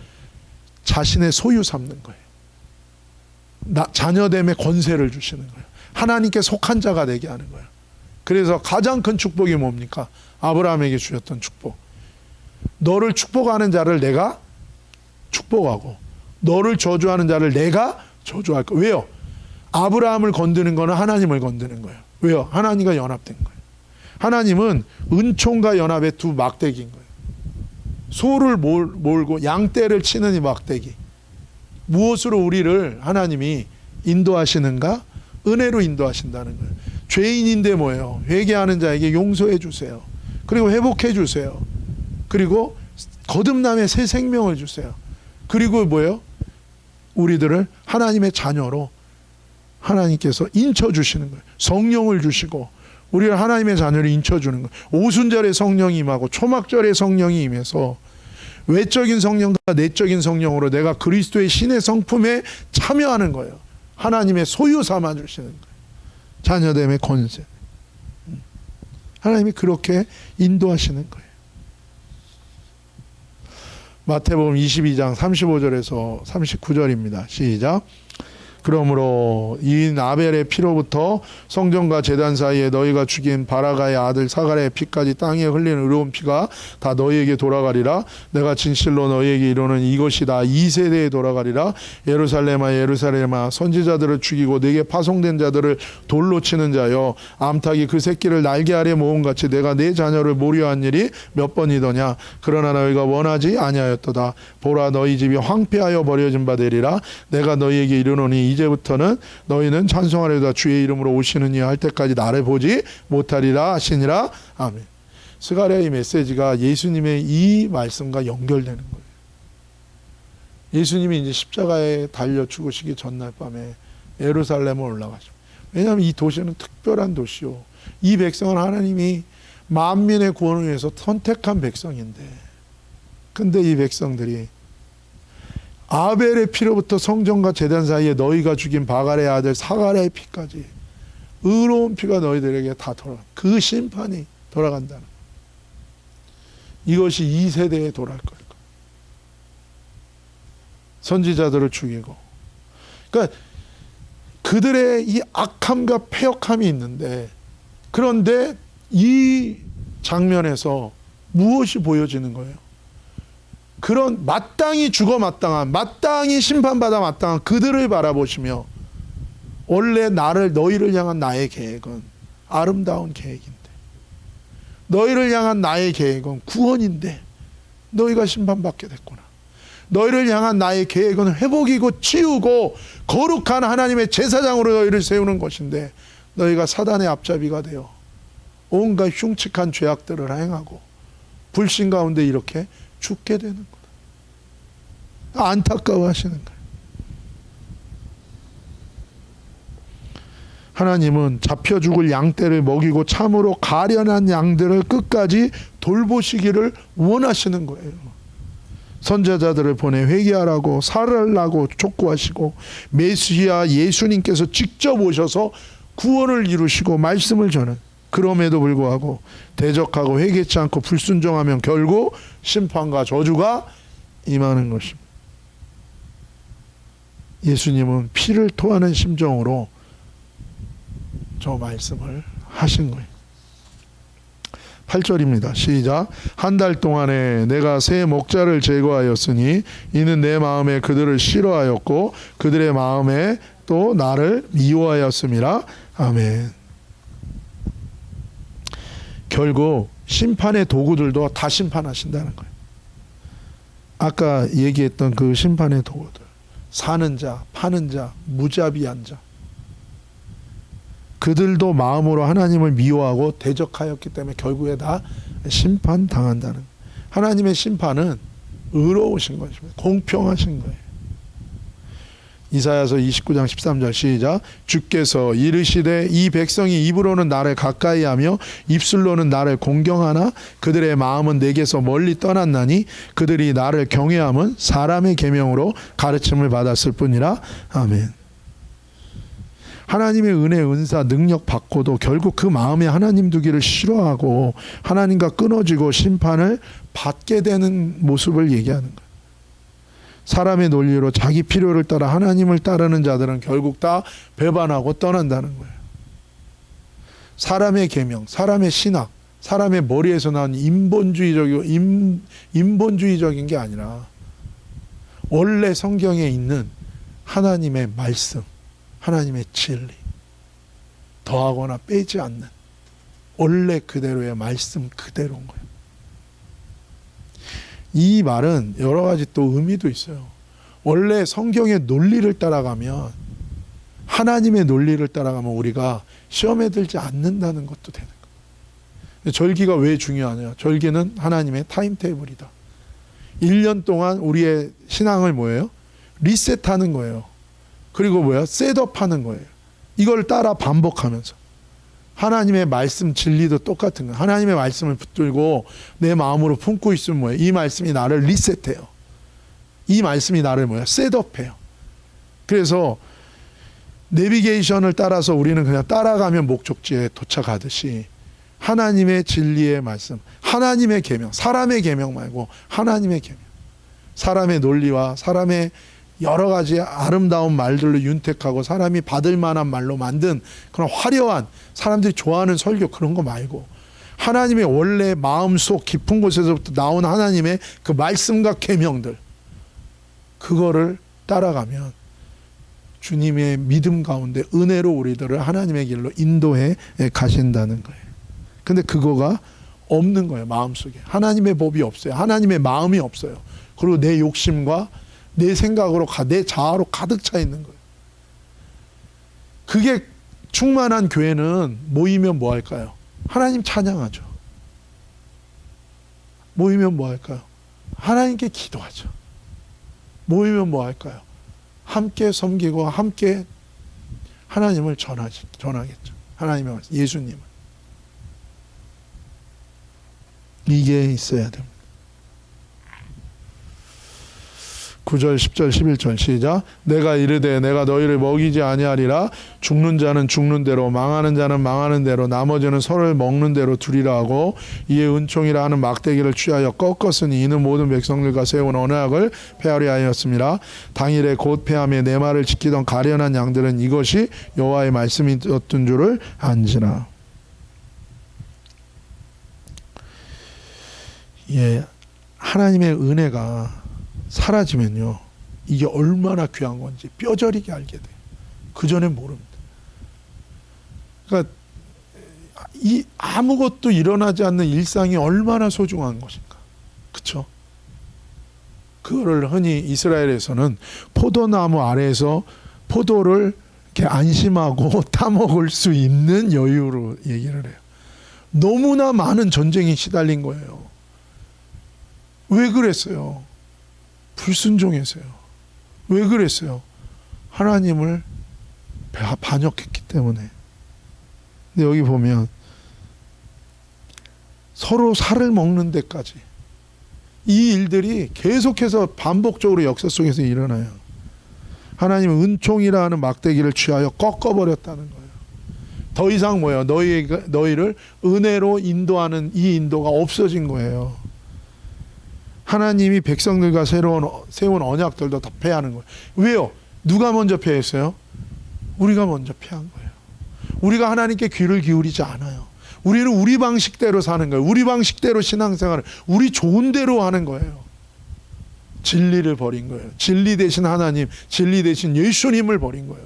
자신의 소유 삼는 거예요. 자녀됨의 권세를 주시는 거예요. 하나님께 속한 자가 되게 하는 거예요. 그래서 가장 큰 축복이 뭡니까? 아브라함에게 주셨던 축복. 너를 축복하는 자를 내가 축복하고 너를 저주하는 자를 내가 저주할 거예요. 왜요? 아브라함을 건드는 거는 하나님을 건드는 거예요. 왜요? 하나님과 연합된 거예요. 하나님은 은총과 연합의 두 막대기인 거예요. 소를 몰고 양떼를 치는 이 막대기. 무엇으로 우리를 하나님이 인도하시는가? 은혜로 인도하신다는 거예요. 죄인인데 뭐예요? 회개하는 자에게 용서해 주세요. 그리고 회복해 주세요. 그리고 거듭남의 새 생명을 주세요. 그리고 뭐예요? 우리들을 하나님의 자녀로 하나님께서 인쳐주시는 거예요. 성령을 주시고 우리를 하나님의 자녀로 인쳐주는 거예요. 오순절에 성령이 임하고 초막절에 성령이 임해서 외적인 성령과 내적인 성령으로 내가 그리스도의 신의 성품에 참여하는 거예요. 하나님의 소유 삼아주시는 거예요. 자녀됨의 권세. 하나님이 그렇게 인도하시는 거예요. 마태복음 22장 35절에서 39절입니다. 시작. 그러므로 이 아벨의 피로부터 성전과 제단 사이에 너희가 죽인 바라가의 아들 사가랴의 피까지 땅에 흘리는 의로운 피가 다 너희에게 돌아가리라. 내가 진실로 너희에게 이르는 이것이 다 이 세대에 돌아가리라. 예루살렘아 예루살렘아 선지자들을 죽이고 내게 파송된 자들을 돌로 치는 자여 암탉이 그 새끼를 날개 아래 모음같이 내가 내 자녀를 모류한 일이 몇 번이더냐. 그러나 너희가 원하지 아니하였도다. 보라 너희 집이 황폐하여 버려진 바 되리라. 내가 너희에게 이르노니 이제부터는 너희는 찬송하려다 주의 이름으로 오시는 이 할 때까지 나를 보지 못하리라 하시니라. 아멘. 스가랴의 메시지가 예수님의 이 말씀과 연결되는 거예요. 예수님이 이제 십자가에 달려 죽으시기 전날 밤에 예루살렘을 올라가죠. 왜냐하면 이 도시는 특별한 도시요. 이 백성은 하나님이 만민의 구원을 위해서 선택한 백성인데, 근데 이 백성들이 아벨의 피로부터 성전과 제단 사이에 너희가 죽인 바갈의 아들 사가랴의 피까지 의로운 피가 너희들에게 다 돌아가. 그 심판이 돌아간다는 거예요. 이것이 이 세대에 돌아갈 거예요. 선지자들을 죽이고. 그러니까 그들의 이 악함과 패역함이 있는데, 그런데 이 장면에서 무엇이 보여지는 거예요? 그런 마땅히 죽어 마땅히 심판받아 마땅한 그들을 바라보시며, 원래 너희를 향한 나의 계획은 아름다운 계획인데, 너희를 향한 나의 계획은 구원인데 너희가 심판받게 됐구나. 너희를 향한 나의 계획은 회복이고 치유고 거룩한 하나님의 제사장으로 너희를 세우는 것인데 너희가 사단의 앞잡이가 되어 온갖 흉측한 죄악들을 행하고 불신 가운데 이렇게 죽게 되는 거다. 안타까워하시는 거예요. 하나님은 잡혀 죽을 양떼를 먹이고 참으로 가련한 양들을 끝까지 돌보시기를 원하시는 거예요. 선지자들을 보내 회개하라고 살으라고 촉구하시고, 메시아 예수님께서 직접 오셔서 구원을 이루시고 말씀을 전한, 그럼에도 불구하고 대적하고 회개치 않고 불순종하면 결국 심판과 저주가 임하는 것입니다. 예수님은 피를 토하는 심정으로 저 말씀을 하신 거예요. 8절입니다. 시작. 한 달 동안에 내가 새 목자를 제거하였으니 이는 내 마음에 그들을 싫어하였고 그들의 마음에 또 나를 미워하였음이라. 아멘. 결국 심판의 도구들도 다 심판하신다는 거예요. 아까 얘기했던 그 심판의 도구들, 사는 자, 파는 자, 무자비한 자, 그들도 마음으로 하나님을 미워하고 대적하였기 때문에 결국에 다 심판당한다는. 하나님의 심판은 의로우신 것입니다. 공평하신 거예요. 이사야서 29장 13절 시작. 주께서 이르시되 이 백성이 입으로는 나를 가까이하며 입술로는 나를 공경하나 그들의 마음은 내게서 멀리 떠났나니 그들이 나를 경외함은 사람의 계명으로 가르침을 받았을 뿐이라. 아멘. 하나님의 은혜, 은사, 능력 받고도 결국 그 마음에 하나님 두기를 싫어하고 하나님과 끊어지고 심판을 받게 되는 모습을 얘기하는 거예요. 사람의 논리로 자기 필요를 따라 하나님을 따르는 자들은 결국 다 배반하고 떠난다는 거예요. 사람의 계명, 사람의 신학, 사람의 머리에서 나온 인본주의적인 게 아니라 원래 성경에 있는 하나님의 말씀, 하나님의 진리, 더하거나 빼지 않는 원래 그대로의 말씀 그대로인 거예요. 이 말은 여러 가지 또 의미도 있어요. 원래 성경의 논리를 따라가면, 하나님의 논리를 따라가면 우리가 시험에 들지 않는다는 것도 되는 거예요. 절기가 왜 중요하냐? 절기는 하나님의 타임테이블이다. 1년 동안 우리의 신앙을 뭐예요? 리셋하는 거예요. 그리고 뭐야? 셋업하는 거예요. 이걸 따라 반복하면서. 하나님의 말씀 진리도 똑같은 거예요. 하나님의 말씀을 붙들고 내 마음으로 품고 있으면 뭐예요? 이 말씀이 나를 리셋해요. 이 말씀이 나를 뭐예요? 셋업해요. 그래서 내비게이션을 따라서 우리는 그냥 따라가면 목적지에 도착하듯이 하나님의 진리의 말씀, 하나님의 계명, 사람의 계명 말고 하나님의 계명, 사람의 논리와 사람의 여러 가지 아름다운 말들로 윤택하고 사람이 받을 만한 말로 만든 그런 화려한 사람들이 좋아하는 설교, 그런 거 말고 하나님의 원래 마음속 깊은 곳에서부터 나온 하나님의 그 말씀과 계명들, 그거를 따라가면 주님의 믿음 가운데 은혜로 우리들을 하나님의 길로 인도해 가신다는 거예요. 근데 그거가 없는 거예요. 마음속에 하나님의 법이 없어요. 하나님의 마음이 없어요. 그리고 내 욕심과 내 생각으로, 내 자아로 가득 차 있는 거예요. 그게 충만한 교회는 모이면 뭐 할까요? 하나님 찬양하죠. 모이면 뭐 할까요? 하나님께 기도하죠. 모이면 뭐 할까요? 함께 섬기고 함께 하나님을 전하겠죠. 하나님의 말씀, 예수님을. 이게 있어야 됩니다. 9절, 10절, 11절 시작. 내가 이르되 내가 너희를 먹이지 아니하리라. 죽는 자는 죽는 대로, 망하는 자는 망하는 대로, 나머지는 서로를 먹는 대로 두리라 하고, 이에 은총이라 하는 막대기를 취하여 꺾었으니 이는 모든 백성들과 세운 언약을 폐하려 하였습니다. 당일에 곧 폐하며 내 말을 지키던 가련한 양들은 이것이 여호와의 말씀이었던 줄을 안지라. 예, 하나님의 은혜가 사라지면요, 이게 얼마나 귀한 건지 뼈저리게 알게 돼요. 그전엔 모릅니다. 그러니까 이 아무것도 일어나지 않는 일상이 얼마나 소중한 것인가. 그렇죠? 그거를 흔히 이스라엘에서는 포도나무 아래에서 포도를 이렇게 안심하고 따먹을 수 있는 여유로 얘기를 해요. 너무나 많은 전쟁이 시달린 거예요. 왜 그랬어요? 불순종해서요. 왜 그랬어요? 하나님을 반역했기 때문에. 근데 여기 보면 서로 살을 먹는 데까지 이 일들이 계속해서 반복적으로 역사 속에서 일어나요. 하나님은 은총이라 하는 막대기를 취하여 꺾어버렸다는 거예요. 더 이상 뭐예요? 너희를 은혜로 인도하는 이 인도가 없어진 거예요. 하나님이 백성들과 세운 언약들도 다 폐하는 거예요. 왜요? 누가 먼저 폐했어요? 우리가 먼저 폐한 거예요. 우리가 하나님께 귀를 기울이지 않아요. 우리는 우리 방식대로 사는 거예요. 우리 방식대로 신앙생활을 우리 좋은 대로 하는 거예요. 진리를 버린 거예요. 진리 대신 하나님, 진리 대신 예수님을 버린 거예요.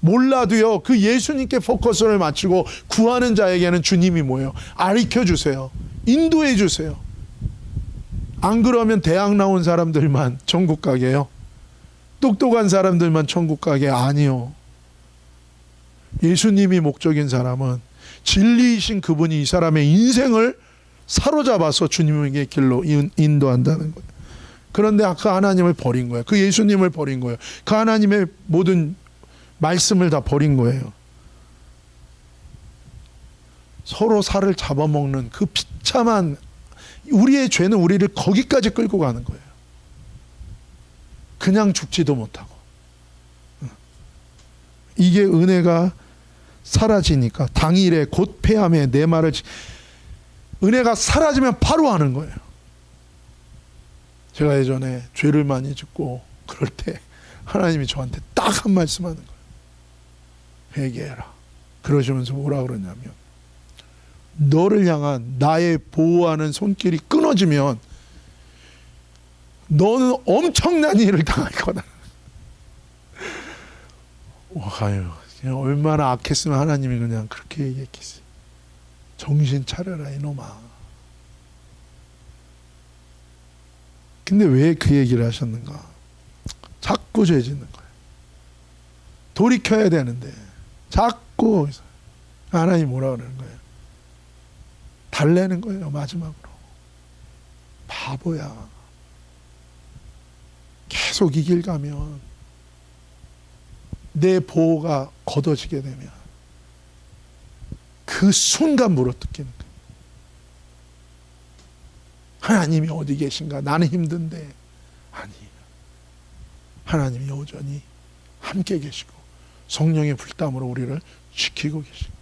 몰라도요, 그 예수님께 포커스를 맞추고 구하는 자에게는 주님이 뭐예요? 가르쳐 주세요. 인도해 주세요. 안 그러면 대학 나온 사람들만 천국 가게요? 똑똑한 사람들만 천국 가게? 아니요. 예수님이 목적인 사람은 진리이신 그분이 이 사람의 인생을 사로잡아서 주님에게 길로 인도한다는 거예요. 그런데 그 하나님을 버린 거예요. 그 예수님을 버린 거예요. 그 하나님의 모든 말씀을 다 버린 거예요. 서로 살을 잡아먹는 그 비참한, 우리의 죄는 우리를 거기까지 끌고 가는 거예요. 그냥 죽지도 못하고. 이게 은혜가 사라지니까 당일에 곧 패함에 내 말을, 은혜가 사라지면 바로 하는 거예요. 제가 예전에 죄를 많이 짓고 그럴 때 하나님이 저한테 딱 한 말씀 하는 거예요. 회개해라. 그러시면서 뭐라 그러냐면, 너를 향한 나의 보호하는 손길이 끊어지면 너는 엄청난 일을 당할 거다. 아유, 그냥 얼마나 악했으면 하나님이 그냥 그렇게 얘기했겠어요. 정신 차려라 이놈아. 근데 왜 그 얘기를 하셨는가? 자꾸 죄 짓는 거예요. 돌이켜야 되는데 자꾸 하나님 뭐라 그러는 거예요? 달래는 거예요. 마지막으로. 바보야. 계속 이 길 가면 내 보호가 걷어지게 되면 그 순간 물어뜯기는 거예요. 하나님이 어디 계신가? 나는 힘든데. 아니, 하나님이 여전히 함께 계시고 성령의 불담으로 우리를 지키고 계시고.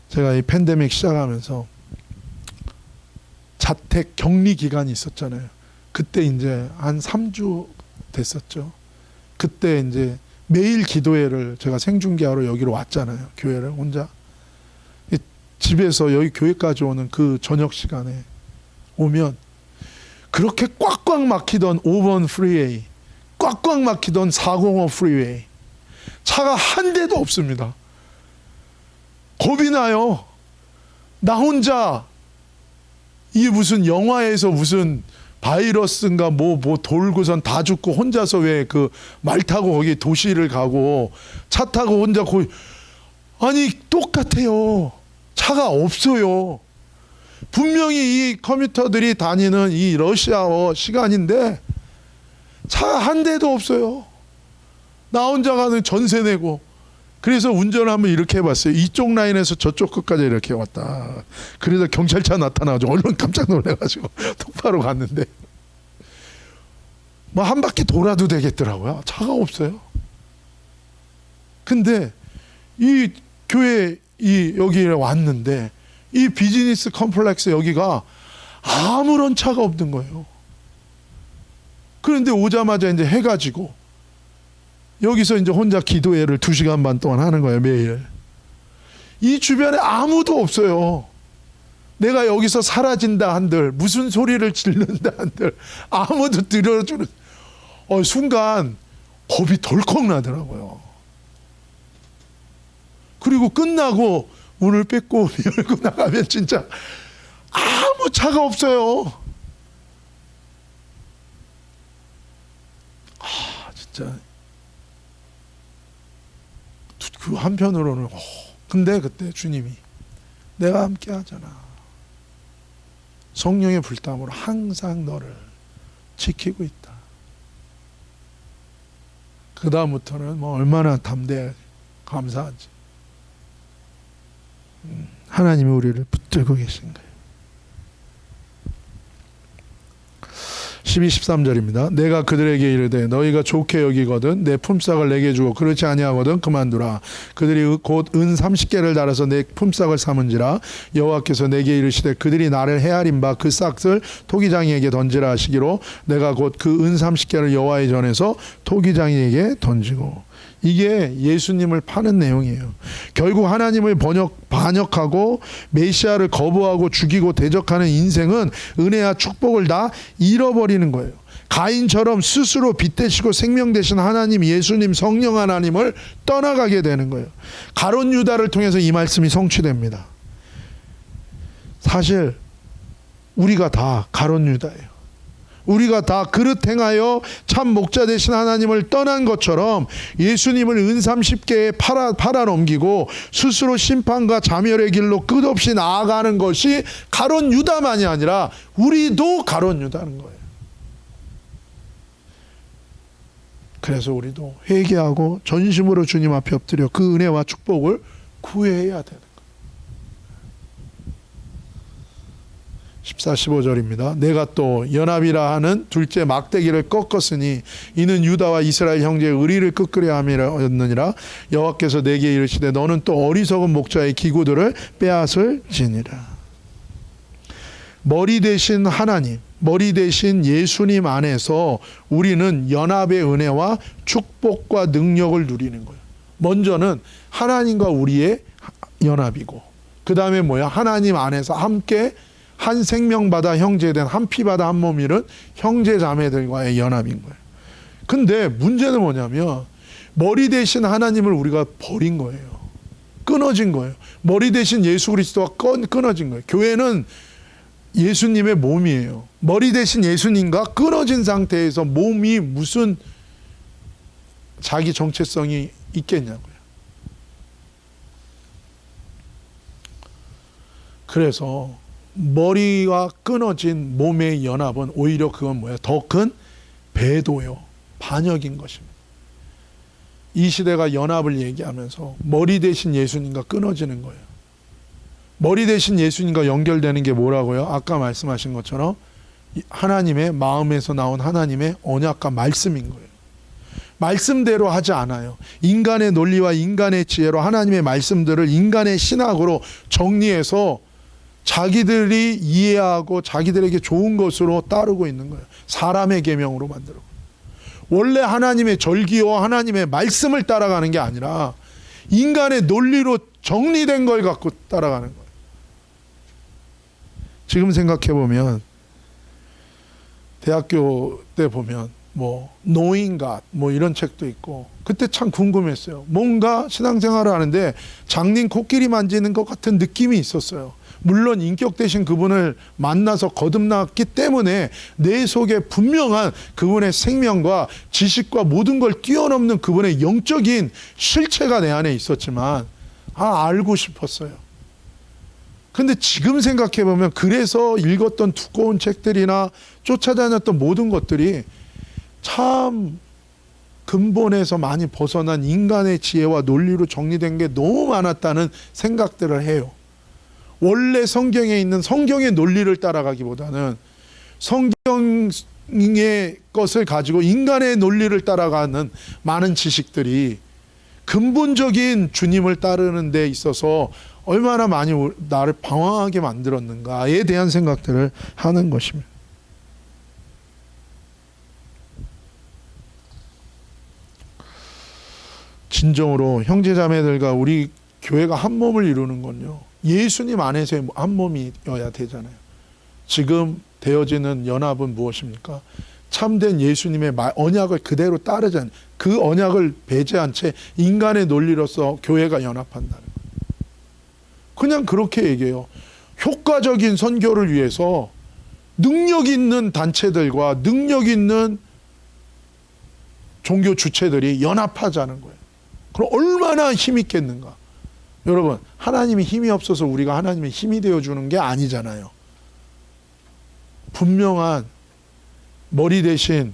제가 이 팬데믹 시작하면서 자택 격리 기간이 있었잖아요. 그때 이제 한 3주 됐었죠. 그때 이제 매일 기도회를 제가 생중계하러 여기로 왔잖아요. 교회를 혼자. 집에서 여기 교회까지 오는 그 저녁 시간에 오면 그렇게 꽉꽉 막히던 5번 프리웨이, 꽉꽉 막히던 405 프리웨이, 차가 한 대도 없습니다. 겁이 나요. 나 혼자, 이게 무슨 영화에서 무슨 바이러스인가 뭐 돌고선 다 죽고 혼자서 왜 그 말 타고 거기 도시를 가고 차 타고 혼자 거기, 아니 똑같아요. 차가 없어요. 분명히 이 컴퓨터들이 다니는 이 러시아워 시간인데 차 한 대도 없어요. 나 혼자 가는 전세 내고. 그래서 운전을 한번 이렇게 해봤어요. 이쪽 라인에서 저쪽 끝까지 이렇게 왔다. 그래서 경찰차 나타나가지고 얼른 깜짝 놀래가지고 똑바로 갔는데 뭐 한 바퀴 돌아도 되겠더라고요. 차가 없어요. 근데 이 교회 여기에 왔는데 이 비즈니스 컴플렉스 여기가 아무런 차가 없는 거예요. 그런데 오자마자 이제 해가지고 여기서 이제 혼자 기도회를 2시간 반 동안 하는 거예요, 매일. 이 주변에 아무도 없어요. 내가 여기서 사라진다 한들, 무슨 소리를 지른다 한들, 아무도 들어주는, 순간 겁이 덜컥 나더라고요. 그리고 끝나고 문을 뺏고 열고 나가면 진짜 아무 차가 없어요. 진짜. 그 한편으로는 근데 그때 주님이 내가 함께 하잖아. 성령의 불담으로 항상 너를 지키고 있다. 그 다음부터는 뭐 얼마나 담대해 감사하지. 하나님이 우리를 붙들고 계신 거예요. 12, 13절입니다. 내가 그들에게 이르되 너희가 좋게 여기거든 내 품삯을 내게 주고 그렇지 아니하거든 그만두라. 그들이 곧 은 30개를 달아서 내 품삯을 삼은지라. 여호와께서 내게 이르시되 그들이 나를 헤아린 바 그 싹을 토기장이에게 던지라 하시기로 내가 곧 그 은 30개를 여호와의 전에서 토기장이에게 던지고. 이게 예수님을 파는 내용이에요. 결국 하나님을 반역하고 메시아를 거부하고 죽이고 대적하는 인생은 은혜와 축복을 다 잃어버리는 거예요. 가인처럼 스스로 빛 되시고 생명 되신 하나님, 예수님, 성령 하나님을 떠나가게 되는 거예요. 가룟 유다를 통해서 이 말씀이 성취됩니다. 사실 우리가 다 가룟 유다예요. 우리가 다 그릇 행하여 참 목자 되신 하나님을 떠난 것처럼 예수님을 은삼십계에 팔아넘기고 스스로 심판과 자멸의 길로 끝없이 나아가는 것이 가룟 유다만이 아니라 우리도 가룟 유다는 거예요. 그래서 우리도 회개하고 전심으로 주님 앞에 엎드려 그 은혜와 축복을 구해야 되는 거예요. 14, 15절입니다. 내가 또 연합이라 하는 둘째 막대기를 꺾었으니 이는 유다와 이스라엘 형제의 의리를 끄끄려 함이었느니라. 여호와께서 내게 이르시되 너는 또 어리석은 목자의 기구들을 빼앗을지니라. 머리 대신 하나님, 머리 대신 예수님 안에서 우리는 연합의 은혜와 축복과 능력을 누리는 거예요. 먼저는 하나님과 우리의 연합이고, 그 다음에 뭐야? 하나님 안에서 함께 한 생명받아 형제된, 한 피받아 한 몸 이룬 형제 자매들과의 연합인 거예요. 근데 문제는 뭐냐면 머리 대신 하나님을 우리가 버린 거예요. 끊어진 거예요. 머리 대신 예수 그리스도와 끊어진 거예요. 교회는 예수님의 몸이에요. 머리 대신 예수님과 끊어진 상태에서 몸이 무슨 자기 정체성이 있겠냐고요. 그래서 머리와 끊어진 몸의 연합은 오히려 그건 뭐예요? 더 큰 배도요, 반역인 것입니다. 이 시대가 연합을 얘기하면서 머리 대신 예수님과 끊어지는 거예요. 머리 대신 예수님과 연결되는 게 뭐라고요? 아까 말씀하신 것처럼 하나님의 마음에서 나온 하나님의 언약과 말씀인 거예요. 말씀대로 하지 않아요. 인간의 논리와 인간의 지혜로 하나님의 말씀들을 인간의 신학으로 정리해서 자기들이 이해하고 자기들에게 좋은 것으로 따르고 있는 거예요. 사람의 계명으로 만들고. 원래 하나님의 절기와 하나님의 말씀을 따라가는 게 아니라 인간의 논리로 정리된 걸 갖고 따라가는 거예요. 지금 생각해 보면 대학교 때 보면 뭐 Knowing God 뭐 이런 책도 있고, 그때 참 궁금했어요. 뭔가 신앙생활을 하는데 장님 코끼리 만지는 것 같은 느낌이 있었어요. 물론 인격 되신 그분을 만나서 거듭났기 때문에 내 속에 분명한 그분의 생명과 지식과 모든 걸 뛰어넘는 그분의 영적인 실체가 내 안에 있었지만 알고 싶었어요. 근데 지금 생각해 보면 그래서 읽었던 두꺼운 책들이나 쫓아다녔던 모든 것들이 참 근본에서 많이 벗어난 인간의 지혜와 논리로 정리된 게 너무 많았다는 생각들을 해요. 원래 성경에 있는 성경의 논리를 따라가기보다는 성경의 것을 가지고 인간의 논리를 따라가는 많은 지식들이 근본적인 주님을 따르는 데 있어서 얼마나 많이 나를 방황하게 만들었는가에 대한 생각들을 하는 것입니다. 진정으로 형제자매들과 우리 교회가 한 몸을 이루는 건요, 예수님 안에서의 한 몸이어야 되잖아요. 지금 되어지는 연합은 무엇입니까? 참된 예수님의 언약을 그대로 따르자는, 그 언약을 배제한 채 인간의 논리로서 교회가 연합한다는 거예요. 그냥 그렇게 얘기해요. 효과적인 선교를 위해서 능력 있는 단체들과 능력 있는 종교 주체들이 연합하자는 거예요. 그럼 얼마나 힘 있겠는가? 여러분, 하나님이 힘이 없어서 우리가 하나님의 힘이 되어주는 게 아니잖아요. 분명한 머리 대신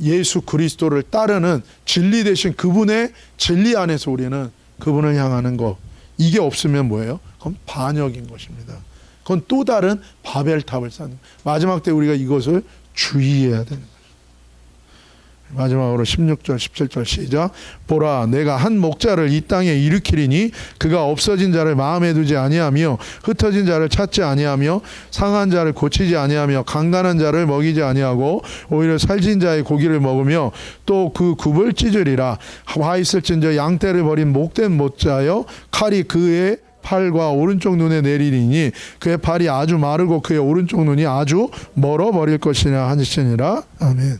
예수 그리스도를 따르는 진리 대신 그분의 진리 안에서 우리는 그분을 향하는 것, 이게 없으면 뭐예요? 그건 반역인 것입니다. 그건 또 다른 바벨탑을 쌓는, 마지막 때 우리가 이것을 주의해야 되는 거예요. 마지막으로 16절 17절 시작. 보라, 내가 한 목자를 이 땅에 일으키리니 그가 없어진 자를 마음에 두지 아니하며 흩어진 자를 찾지 아니하며 상한 자를 고치지 아니하며 강간한 자를 먹이지 아니하고 오히려 살진 자의 고기를 먹으며 또 그 굽을 찢으리라. 화 있을진저 양떼를 버린 목된 목자여 칼이 그의 팔과 오른쪽 눈에 내리리니 그의 팔이 아주 마르고 그의 오른쪽 눈이 아주 멀어 버릴 것이라 하시니라. 아멘.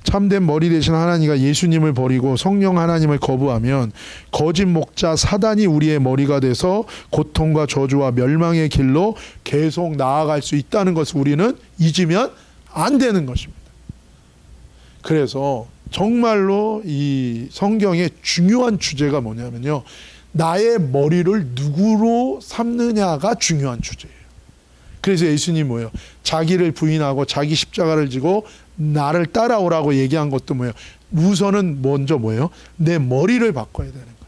참된 머리 되신 하나님과 예수님을 버리고 성령 하나님을 거부하면 거짓 목자 사단이 우리의 머리가 돼서 고통과 저주와 멸망의 길로 계속 나아갈 수 있다는 것을 우리는 잊으면 안 되는 것입니다. 그래서 정말로 이 성경의 중요한 주제가 뭐냐면요, 나의 머리를 누구로 삼느냐가 중요한 주제예요. 그래서 예수님 뭐예요? 자기를 부인하고 자기 십자가를 지고 나를 따라오라고 얘기한 것도 뭐예요? 우선은 먼저 뭐예요? 내 머리를 바꿔야 되는 거예요.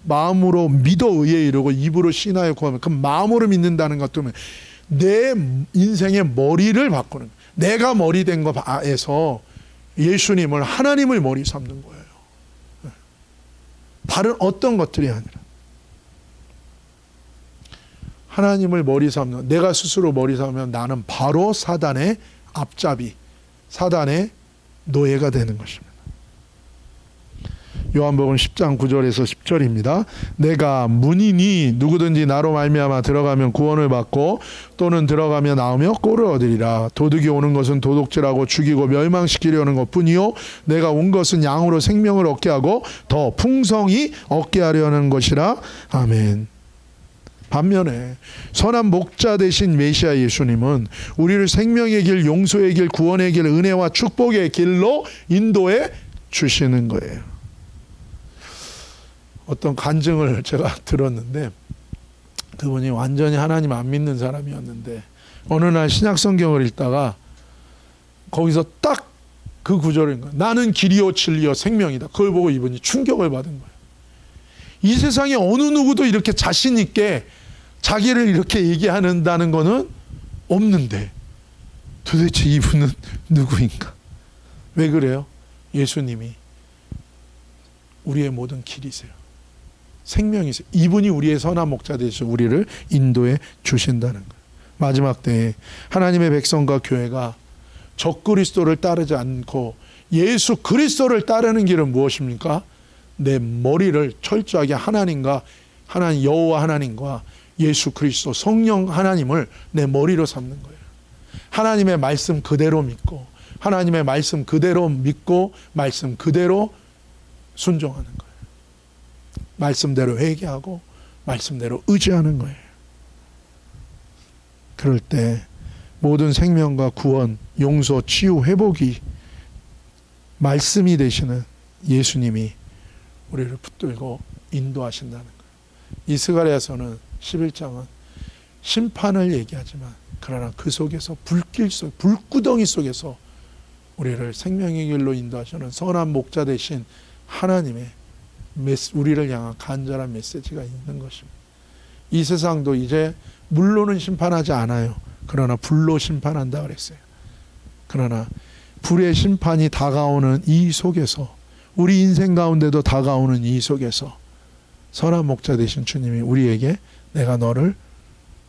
마음으로 믿어 의에 이르고 입으로 신하여 구하면, 그 마음으로 믿는다는 것도 뭐예요? 내 인생의 머리를 바꾸는 거예요. 내가 머리 된 것에서 예수님을, 하나님을 머리 삼는 거예요. 다른 어떤 것들이 아니라 하나님을 머리 삼는, 내가 스스로 머리 삼으면 나는 바로 사단의 앞잡이, 사단의 노예가 되는 것입니다. 요한복음 10장 9절에서 10절입니다. 내가 문이니 누구든지 나로 말미암아 들어가면 구원을 받고 또는 들어가면 나오며 꼴을 얻으리라. 도둑이 오는 것은 도둑질하고 죽이고 멸망시키려는 것뿐이요 내가 온 것은 양으로 생명을 얻게 하고 더 풍성히 얻게 하려는 것이라. 아멘. 반면에 선한 목자 되신 메시아 예수님은 우리를 생명의 길, 용서의 길, 구원의 길, 은혜와 축복의 길로 인도해 주시는 거예요. 어떤 간증을 제가 들었는데, 그분이 완전히 하나님 안 믿는 사람이었는데 어느 날 신약 성경을 읽다가 거기서 딱 그 구절인 거예요. 나는 길이요 진리요 생명이다. 그걸 보고 이분이 충격을 받은 거예요. 이 세상에 어느 누구도 이렇게 자신 있게 자기를 이렇게 얘기한다는 거는 없는데 도대체 이분은 누구인가? 왜 그래요? 예수님이 우리의 모든 길이세요. 생명이세요. 이분이 우리의 선한 목자 되셔서 우리를 인도해 주신다는 거예요. 마지막 때에 하나님의 백성과 교회가 적그리스도를 따르지 않고 예수 그리스도를 따르는 길은 무엇입니까? 내 머리를 철저하게 하나님과 하나님 여호와 하나님과 예수 그리스도 성령 하나님을 내 머리로 삼는 거예요. 하나님의 말씀 그대로 믿고 하나님의 말씀 그대로 믿고 말씀 그대로 순종하는 거예요. 말씀대로 회개하고 말씀대로 의지하는 거예요. 그럴 때 모든 생명과 구원, 용서, 치유, 회복이 말씀이 되시는 예수님이 우리를 붙들고 인도하신다는 거예요. 이 스가랴서는 11장은 심판을 얘기하지만 그러나 그 속에서 불길 속, 불구덩이 속에서 우리를 생명의 길로 인도하시는 선한 목자 되신 하나님의 우리를 향한 간절한 메시지가 있는 것입니다. 이 세상도 이제 물로는 심판하지 않아요. 그러나 불로 심판한다 그랬어요. 그러나 불의 심판이 다가오는 이 속에서, 우리 인생 가운데도 다가오는 이 속에서 선한 목자 되신 주님이 우리에게 내가 너를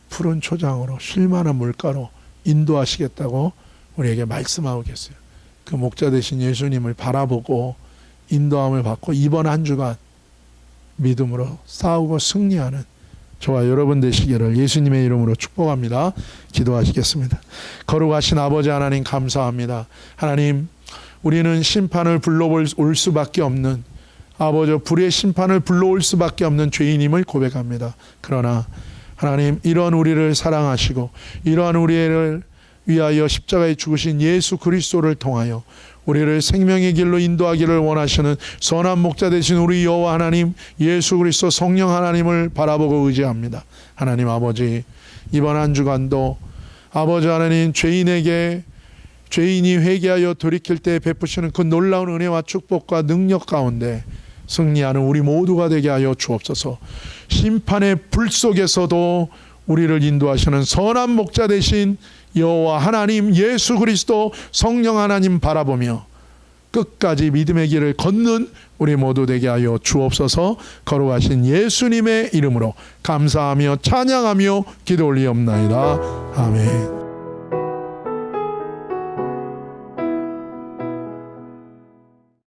푸른 초장으로 쉴만한 물가로 인도하시겠다고 우리에게 말씀하고 계세요. 그 목자 되신 예수님을 바라보고 인도함을 받고 이번 한 주간 믿음으로 싸우고 승리하는 저와 여러분 되시기를 예수님의 이름으로 축복합니다. 기도하시겠습니다. 거룩하신 아버지 하나님 감사합니다. 하나님, 우리는 심판을 불러올 수밖에 없는, 아버지 불의 심판을 불러올 수밖에 없는 죄인임을 고백합니다. 그러나 하나님, 이러한 우리를 사랑하시고 이러한 우리를 위하여 십자가에 죽으신 예수 그리스도를 통하여 우리를 생명의 길로 인도하기를 원하시는 선한 목자 되신 우리 여호와 하나님 예수 그리스도 성령 하나님을 바라보고 의지합니다. 하나님 아버지, 이번 한 주간도 아버지 하나님, 죄인이 회개하여 돌이킬 때 베푸시는 그 놀라운 은혜와 축복과 능력 가운데 승리하는 우리 모두가 되게 하여 주옵소서. 심판의 불 속에서도 우리를 인도하시는 선한 목자 되신 여호와 하나님 예수 그리스도 성령 하나님 바라보며 끝까지 믿음의 길을 걷는 우리 모두 되게 하여 주옵소서. 거룩하신 예수님의 이름으로 감사하며 찬양하며 기도 올리옵나이다. 아멘.